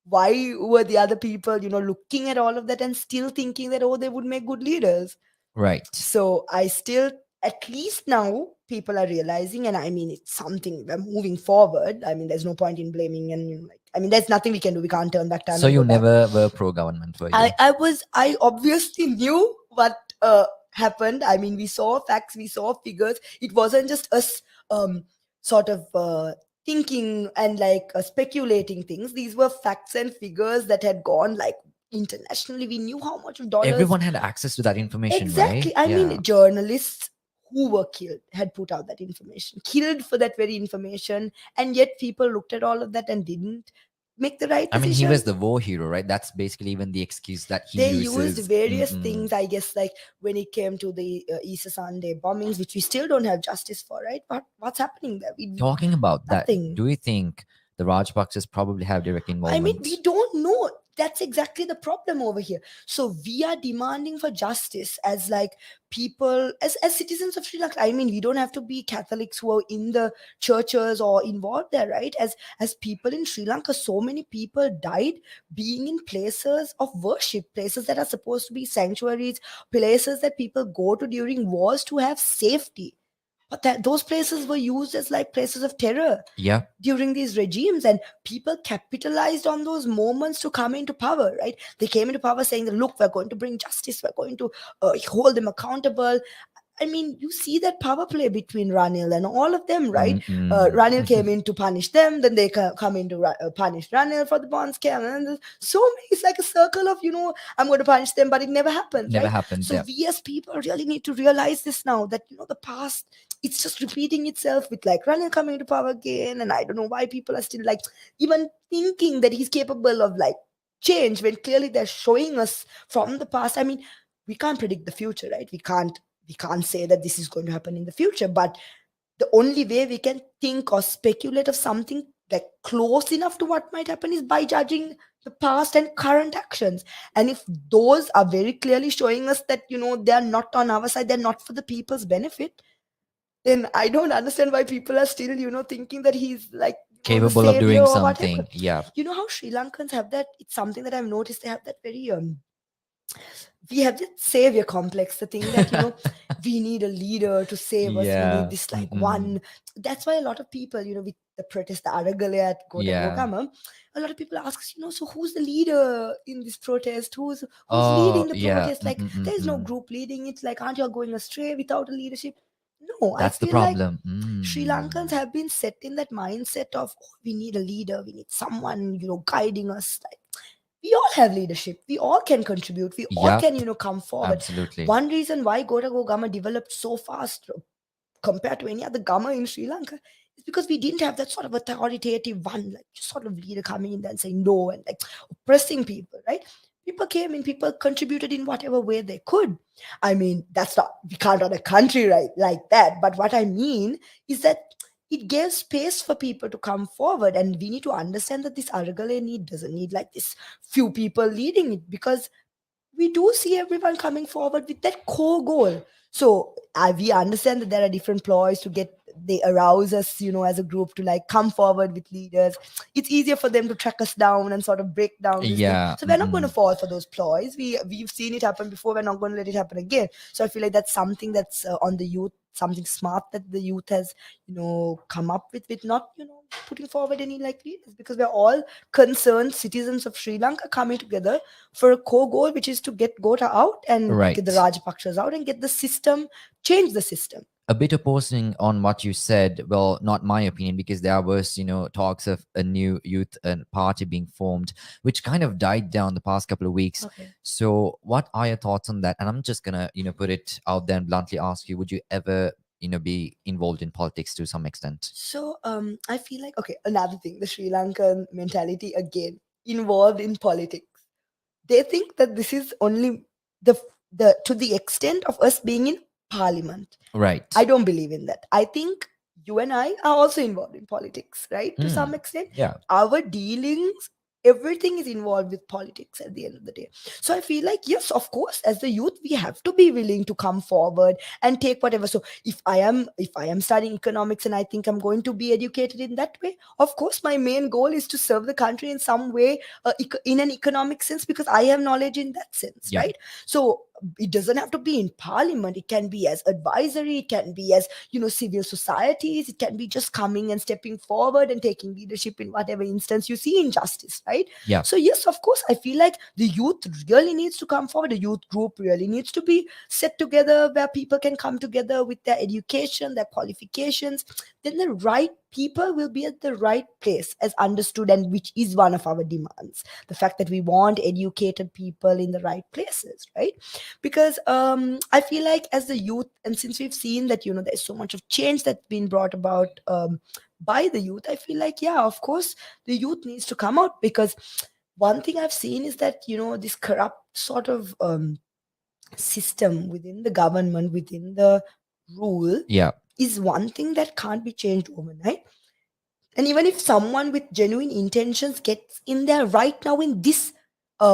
why were the other people, looking at all of that and still thinking that, oh, they would make good leaders? Right. So I still, at least now, people are realizing, and I mean, it's something we're moving forward. I mean, there's no point in blaming, and like, I mean, there's nothing we can do. We can't turn back time So and you go back. never were pro government, were you? I obviously knew what happened. I mean, we saw facts, we saw figures. It wasn't just us sort of thinking and like speculating things. These were facts and figures that had gone like internationally. We knew how much of dollars. Everyone had access to that information, right? Exactly. I Yeah. mean, journalists who were killed had put out that information, killed for that very information, and yet people looked at all of that and didn't make the right I mean, he was decision. the war hero, right? That's basically even the excuse that he They used uses. various Mm-mm. things, I guess, like when it came to the Easter Sunday bombings, which we still don't have justice for, right? What's happening there? Talking about that, Nothing. do you think the Rajpaksas probably have direct I mean, involvement? we don't know. That's exactly the problem over here. So we are demanding for justice as like people, as citizens of Sri Lanka. I mean, we don't have to be Catholics who are in the churches or involved there, right? As people in Sri Lanka, so many people died being in places of worship, places that are supposed to be sanctuaries, places that people go to during wars to have safety. But that those places were used as like places of terror Yeah. during these regimes, and people capitalized on those moments to come into power, right? They came into power saying that, look, we're going to bring justice, we're going to hold them accountable. I mean, you see that power play between Ranil and all of them, right? Mm-mm. Ranil came in to punish them, then they come in to punish Ranil for the bond scam, and there's so many. It's like a circle of, I'm going to punish them, but it never happens, Never right? happens. So Yeah. we as people really need to realize this now, that the past, it's just repeating itself with like Ranil coming to power again, and I don't know why people are still like even thinking that he's capable of like change when clearly they're showing us from the past. I mean, we can't predict the future, right? We can't say that this is going to happen in the future, but the only way we can think or speculate of something like close enough to what might happen is by judging the past and current actions. And if those are very clearly showing us that they are not on our side, they're not for the people's benefit, then I don't understand why people are still thinking that he's like the Capable of savior doing or whatever. something. Yeah. How Sri Lankans have that, it's something that I've noticed, they have that very we have this savior complex, the thing that we need a leader to save us, we need Yeah. this like Mm-mm. one. That's why a lot of people, with the protest, the Aragale at Kota Yeah. Gokama, a lot of people ask us, so who's the leader in this protest, who's Oh, leading the yeah. protest? Like, there is no Mm-mm-mm-mm. group leading it. Like, aren't you all going astray without a leadership? No, I That's the feel like problem. Sri Lankans Mm. have been set in that mindset of, oh, we need a leader, we need someone, guiding us. Like, we all have leadership. We all can contribute. We all Yep. can, come forward. Absolutely. One reason why Gotago Gama developed so fast compared to any other Gama in Sri Lanka is because we didn't have that sort of authoritative one, like just sort of leader coming in there and saying no and like oppressing people, right? People came in, people contributed in whatever way they could. I mean, that's not, we can't run a country right like that. But what I mean is that it gave space for people to come forward, and we need to understand that this Aragale need doesn't need like this few people leading it, because we do see everyone coming forward with that core goal. So we understand that there are different ploys to get, they arouse us, as a group to like come forward with leaders. It's easier for them to track us down and sort of break down this thing. Yeah. So we're not going to fall for those ploys. We've seen it happen before. We're not going to let it happen again. So I feel like that's something that's on the youth, something smart that the youth has, come up with not, putting forward any like leaders, because we're all concerned citizens of Sri Lanka coming together for a core goal, which is to get Gota out and get the Right. Rajapakshas out and get the system, change the system. A bit opposing on what you said. Well, not my opinion, because there was, talks of a new youth party being formed, which kind of died down the past couple of weeks. Okay. So, what are your thoughts on that? And I'm just gonna, put it out there and bluntly ask you: would you ever, be involved in politics to some extent? So I feel like, okay, another thing, the Sri Lankan mentality again, involved in politics. They think that this is only the the to the extent of us being in parliament. Right. I don't believe in that. I think you and I are also involved in politics, right? To some extent. Yeah. Our dealings, everything is involved with politics at the end of the day. So I feel like, yes, of course, as the youth, we have to be willing to come forward and take whatever. So if I am studying economics and I think I'm going to be educated in that way, of course, my main goal is to serve the country in some way, in an economic sense, because I have knowledge in that sense, Yeah. right? So it doesn't have to be in parliament. It can be as advisory, it can be as civil societies, it can be just coming and stepping forward and taking leadership in whatever instance you see injustice, right? Yeah. So yes, of course, I feel like the youth really needs to come forward. The youth group really needs to be set together, where people can come together with their education, their qualifications. Then the right people will be at the right place, as understood, and which is one of our demands, the fact that we want educated people in the right places, right? Because I feel like as the youth, and since we've seen that there's so much of change that's been brought about by the youth, I feel like, yeah, of course, the youth needs to come out, because one thing I've seen is that this corrupt sort of system within the government, within the rule, Yeah. is one thing that can't be changed overnight. And even if someone with genuine intentions gets in there right now in this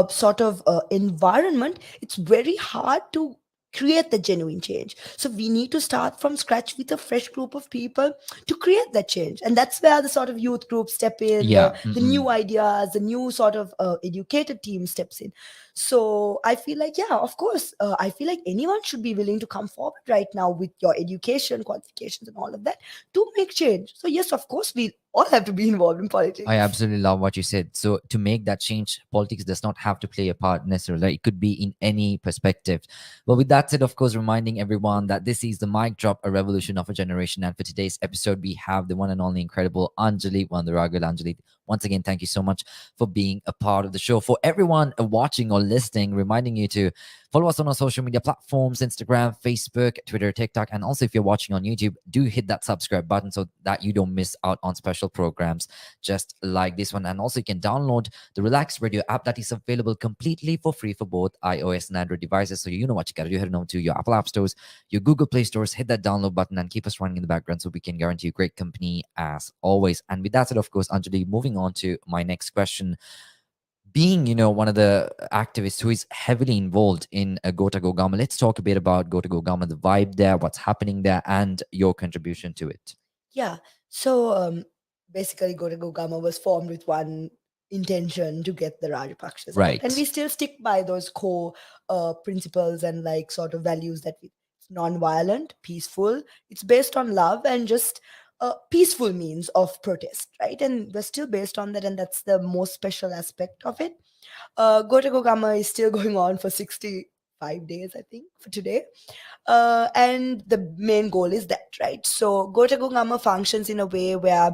sort of environment, it's very hard to create the genuine change. So we need to start from scratch with a fresh group of people to create that change. And that's where the sort of youth groups step in, Yeah. the new ideas, the new sort of educated team steps in. So I feel like, yeah, of course, I feel like anyone should be willing to come forward right now with your education, qualifications, and all of that to make change. So yes, of course, we all have to be involved in politics. I absolutely love what you said. So to make that change, politics does not have to play a part necessarily. It could be in any perspective. But with that said, of course, reminding everyone that this is the mic drop, a revolution of a generation. And for today's episode, we have the one and only incredible Anjalee Wanduragala. Anjalee, once again, thank you so much for being a part of the show. For everyone watching or listening, reminding you to follow us on our social media platforms: Instagram, Facebook, Twitter, TikTok. And also, if you're watching on YouTube, do hit that subscribe button so that you don't miss out on special programs just like this one. And also, you can download the Relax Radio app that is available completely for free for both iOS and Android devices. So you know what you gotta do. Head on to your Apple App Stores, your Google Play Stores, hit that download button and keep us running in the background so we can guarantee you great company as always. And with that said, of course, Anjali, moving on to my next question. Being, one of the activists who is heavily involved in Gota Gogama, let's talk a bit about Gota Gogama, the vibe there, what's happening there, and your contribution to it. Yeah. So basically, Gota Gogama was formed with one intention, to get the Rajapakshas out. Right. And we still stick by those core principles and like sort of values that it's non-violent, peaceful. It's based on love and just peaceful means of protest, right? And we're still based on that, and that's the most special aspect of it. Gota Gogama is still going on for 65 days, I think, for today. And the main goal is that, right? So Gota Gogama functions in a way where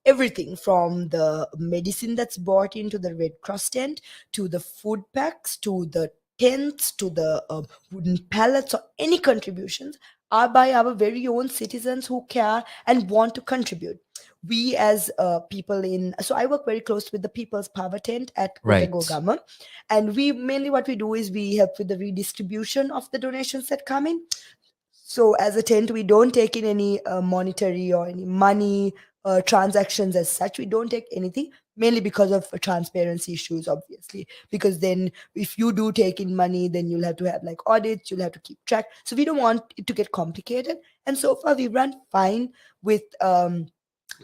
everything from the medicine that's brought into the Red Cross tent, to the food packs, to the tents, to the wooden pallets, or any contributions are by our very own citizens who care and want to contribute. We as people in, so I work very close with the People's Power Tent at Gotago Right. Gama, and we mainly what we do is we help with the redistribution of the donations that come in. So as a tent, we don't take in any monetary or any money transactions as such. We don't take anything, mainly because of transparency issues, obviously. Because then, if you do take in money, then you'll have to have like audits. You'll have to keep track. So we don't want it to get complicated. And so far, we run fine with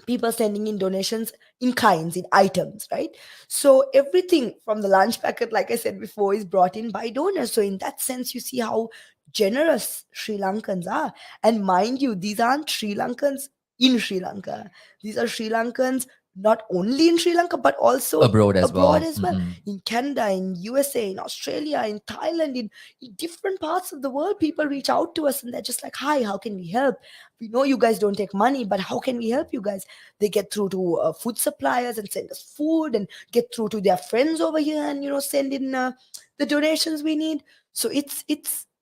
people sending in donations in kinds, in items, right? So everything from the lunch packet, like I said before, is brought in by donors. So in that sense, you see how generous Sri Lankans are. And mind you, these aren't Sri Lankans in Sri Lanka. These are Sri Lankans not only in Sri Lanka but also Abroad as abroad well. as well, in Canada, in USA, in Australia, in Thailand, in different parts of the world. People reach out to us and they're just like, hi, how can we help? We know you guys don't take money, but how can we help you guys? They get through to food suppliers and send us food, and get through to their friends over here and send in the donations we need. So it's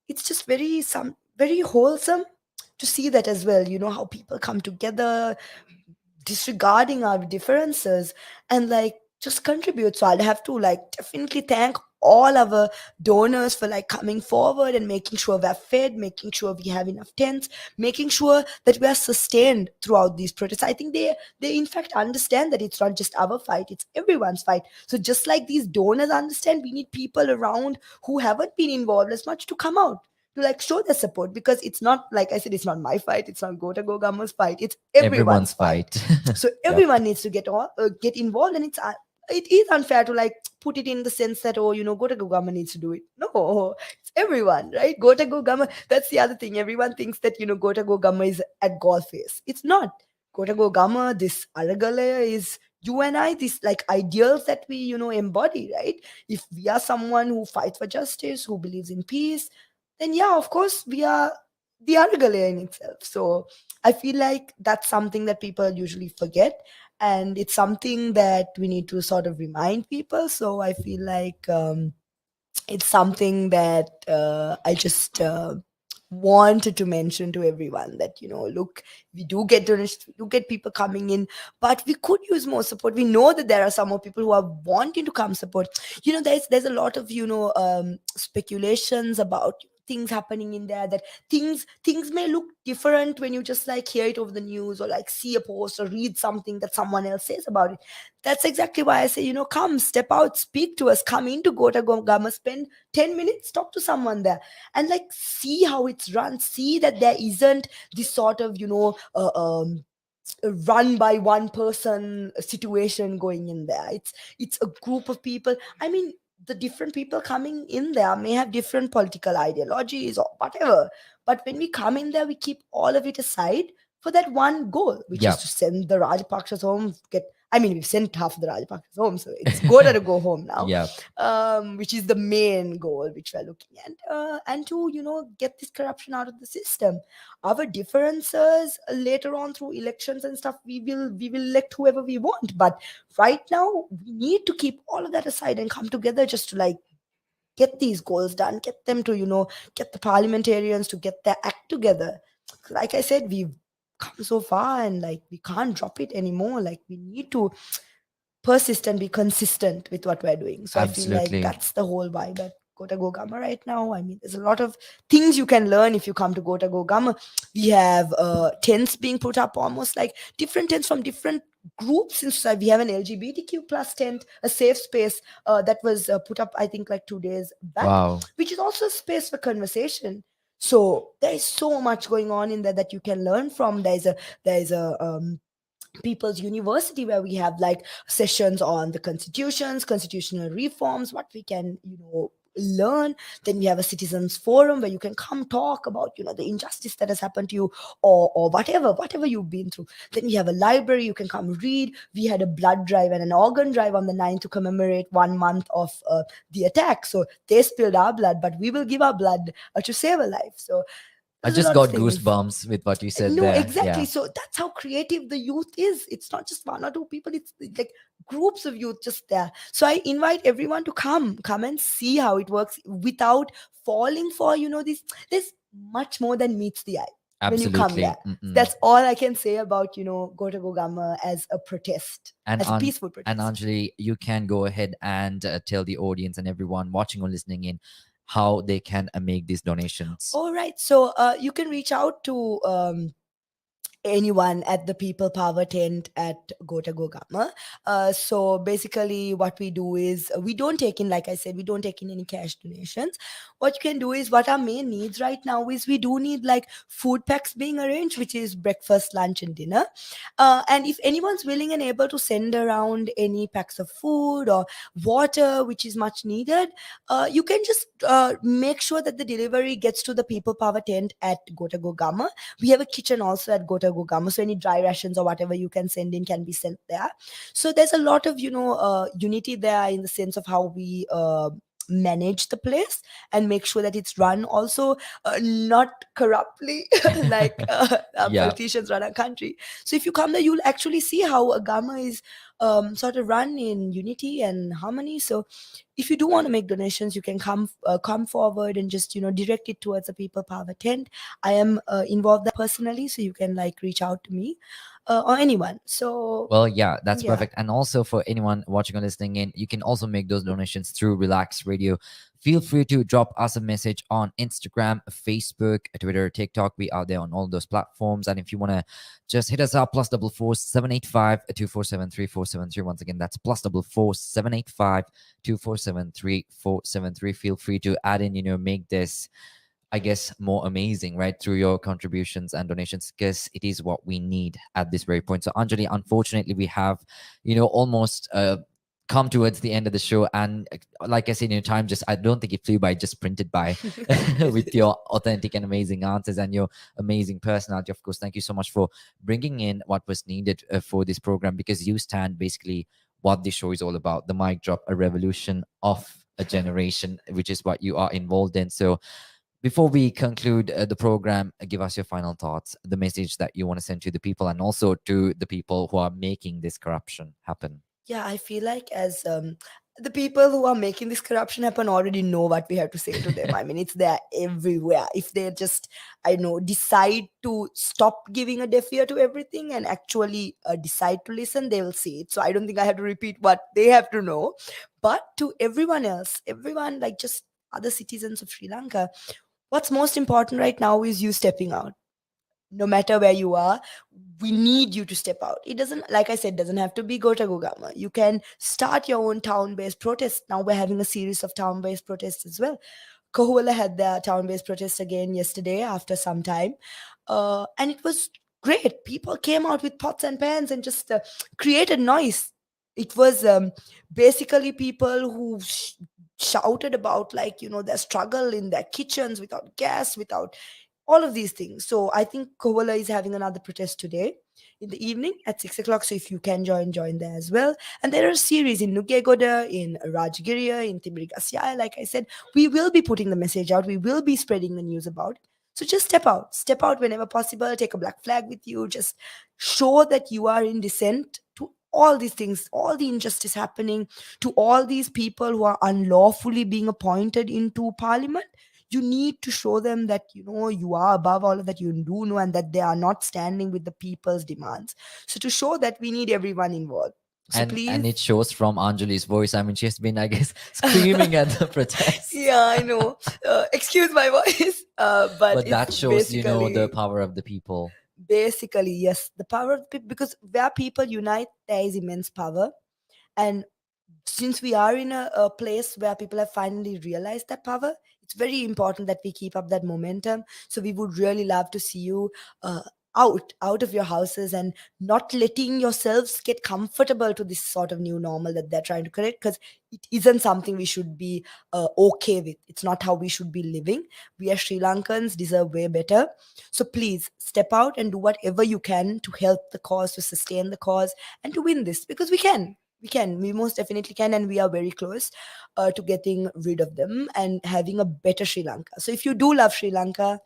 just very wholesome to see that as well, how people come together disregarding our differences and like just contribute. So I'll have to like definitely thank all our donors for like coming forward and making sure we're fed, making sure we have enough tents, making sure that we are sustained throughout these protests. I think they in fact understand that it's not just our fight, it's everyone's fight. So just like these donors understand, we need people around who haven't been involved as much to come out to like show their support, because it's not, like I said, it's not my fight, it's not Gota Gogama's fight, it's everyone's Everyone's fight. fight. So Yep. everyone needs to get involved, and it is unfair to like put it in the sense that, oh, Gota Gogama needs to do it. No, it's everyone, right? Gota Gogama. That's the other thing. Everyone thinks that Gota Gogama is at golf face. It's not. Gota Gogama, this Aragala is you and I, these like ideals that we embody, right? If we are someone who fights for justice, who believes in peace, then yeah, of course we are the Aragala in itself. So I feel like that's something that people usually forget, and it's something that we need to sort of remind people. So I feel like it's something that I just wanted to mention to everyone that, look, we do get donations, we do get people coming in, but we could use more support. We know that there are some more people who are wanting to come support. There's a lot of speculations about things happening in there, that things may look different when you just like hear it over the news or like see a post or read something that someone else says about it. That's exactly why I say, come, step out, speak to us, come into Gota Gama, spend 10 minutes, talk to someone there, and like see how it's run, see that there isn't this sort of, run by one person situation going in there. It's a group of people. I mean, the different people coming in there may have different political ideologies or whatever, but when we come in there, we keep all of it aside for that one goal, which is Yep. to send the Rajapakshas home. I mean, we've sent half of the Rajapakshas home, so it's Goda to go home now, Yep. which is the main goal which we're looking at, and to get this corruption out of the system. Our differences later on through elections and stuff, we will elect whoever we want, but right now we need to keep all of that aside and come together just to like get these goals done, get them to get the parliamentarians to get their act together. Like I said, we've come so far and like we can't drop it anymore. Like we need to persist and be consistent with what we're doing. So I feel like Absolutely. that's the whole vibe at Gota Gogama right now. I mean, there's a lot of things you can learn if you come to Gota Gogama. We have tents being put up, almost like different tents from different groups in society. We have an LGBTQ plus tent, a safe space that was put up, I think, like 2 days back, Wow. which is also a space for conversation. So there is so much going on in there that you can learn from. There's a people's university where we have like sessions on the constitutions, constitutional reforms, what we can learn. Then we have a citizens forum where you can come talk about the injustice that has happened to you, or whatever you've been through. Then we have a library, you can come read. We had a blood drive and an organ drive on the 9th to commemorate 1 month of the attack. So they spilled our blood, but we will give our blood to save a life. So I there's a just lot of got things. goosebumps with what you said No, there. exactly. Yeah. So that's how creative the youth is. It's not just one or two people, it's like groups of youth just there. So I invite everyone to come and see how it works without falling for these. There's much more than meets the eye when you come there. Absolutely. Mm-mm. That's all I can say about, Gota Gogama as a protest, And as a peaceful and protest. Anjali, you can go ahead and tell the audience and everyone watching or listening in how they can make these donations. All right. So you can reach out to anyone at the People Power tent at Gota Gogama. So basically, what we do is we don't take in, like I said, we don't take in any cash donations. What you can do is what our main needs right now is we do need like food packs being arranged, which is breakfast, lunch, and dinner. And if anyone's willing and able to send around any packs of food or water, which is much needed, you can just make sure that the delivery gets to the People Power tent at Gota Gogama. We have a kitchen also at Gota Gogama, so any dry rations or whatever you can send in can be sent there. So there's a lot of unity there in the sense of how we manage the place and make sure that it's run also not corruptly like our Yeah. politicians run our country. So if you come there, you'll actually see how a Gama is sort of run in unity and harmony. So if you do want to make donations, you can come forward and just direct it towards the People Power tent. I am involved there personally, so you can like reach out to me or anyone. So Well, yeah, that's yeah. perfect. And also for anyone watching or listening in, you can also make those donations through Relax Radio. Feel free to drop us a message on Instagram, Facebook, Twitter, TikTok. We are there on all those platforms. And if you want to just hit us up, +44 785 247 3473. Once again, that's +44 785 247 3473. Feel free to add in, make this, I guess, more amazing, right? Through your contributions and donations, because it is what we need at this very point. So, Anjali, unfortunately, we have, almost come towards the end of the show. And like I said, time just, I don't think it flew by, it just printed by with your authentic and amazing answers and your amazing personality. Of course, thank you so much for bringing in what was needed for this program, because you stand basically what this show is all about, the mic drop, a revolution of a generation, which is what you are involved in. So, before we conclude the program, give us your final thoughts, the message that you want to send to the people and also to the people who are making this corruption happen. Yeah, I feel like as the people who are making this corruption happen already know what we have to say to them. I mean, it's there everywhere. If they just, I know, decide to stop giving a deaf ear to everything and actually decide to listen, they will see it. So I don't think I have to repeat what they have to know. But to everyone else, everyone, like just other citizens of Sri Lanka, what's most important right now is you stepping out. No matter where you are, we need you to step out. It doesn't, like I said, doesn't have to be Gota Gogama. You can start your own town-based protest. Now we're having a series of town-based protests as well. Kohuala had their town-based protest again yesterday after some time, and it was great. People came out with pots and pans and just created noise. It was basically people who shouted about, like, their struggle in their kitchens without gas, without all of these things. So I think Kovala is having another protest today in the evening at 6 o'clock. So if you can join there as well. And there are series in Nugegoda, in Rajgiriya, in Timbrigasya. Like I said, we will be putting the message out. We will be spreading the news about it. So just step out whenever possible. Take a black flag with you. Just show that you are in dissent to all these things, all the injustice happening, to all these people who are unlawfully being appointed into parliament. You need to show them that you are above all of that, you do know, and that they are not standing with the people's demands. So to show that, we need everyone involved. So And please. it shows from Anjali's voice. I mean, she has been, I guess, screaming at the protest. Yeah, I know. Excuse my voice, but But that it's shows, the basically, power of the people. yes, the power of people, because where people unite, there is immense power. And since we are in a place where people have finally realized that power, it's very important that we keep up that momentum. So we would really love to see you out of your houses and not letting yourselves get comfortable to this sort of new normal that they're trying to create, because it isn't something we should be okay with. It's not how we should be living. We as Sri Lankans deserve way better. So please step out and do whatever you can to help the cause, to sustain the cause, and to win this, because we most definitely can, and we are very close to getting rid of them and having a better Sri Lanka. So if you do love Sri Lanka,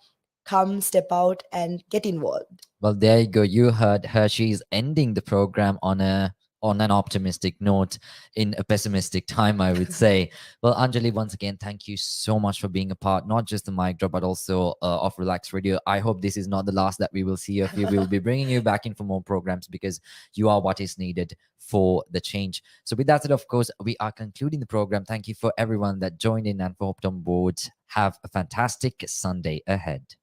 come, step out and get involved. Well, there you go. You heard her. She's ending the program on a on an optimistic note in a pessimistic time, I would say. Well, Anjali, once again, thank you so much for being a part, not just the mic drop, but also of Relax Radio. I hope this is not the last that we will see of you. We will be bringing you back in for more programs because you are what is needed for the change. So with that said, of course, we are concluding the program. Thank you for everyone that joined in and for hopped on board. Have a fantastic Sunday ahead.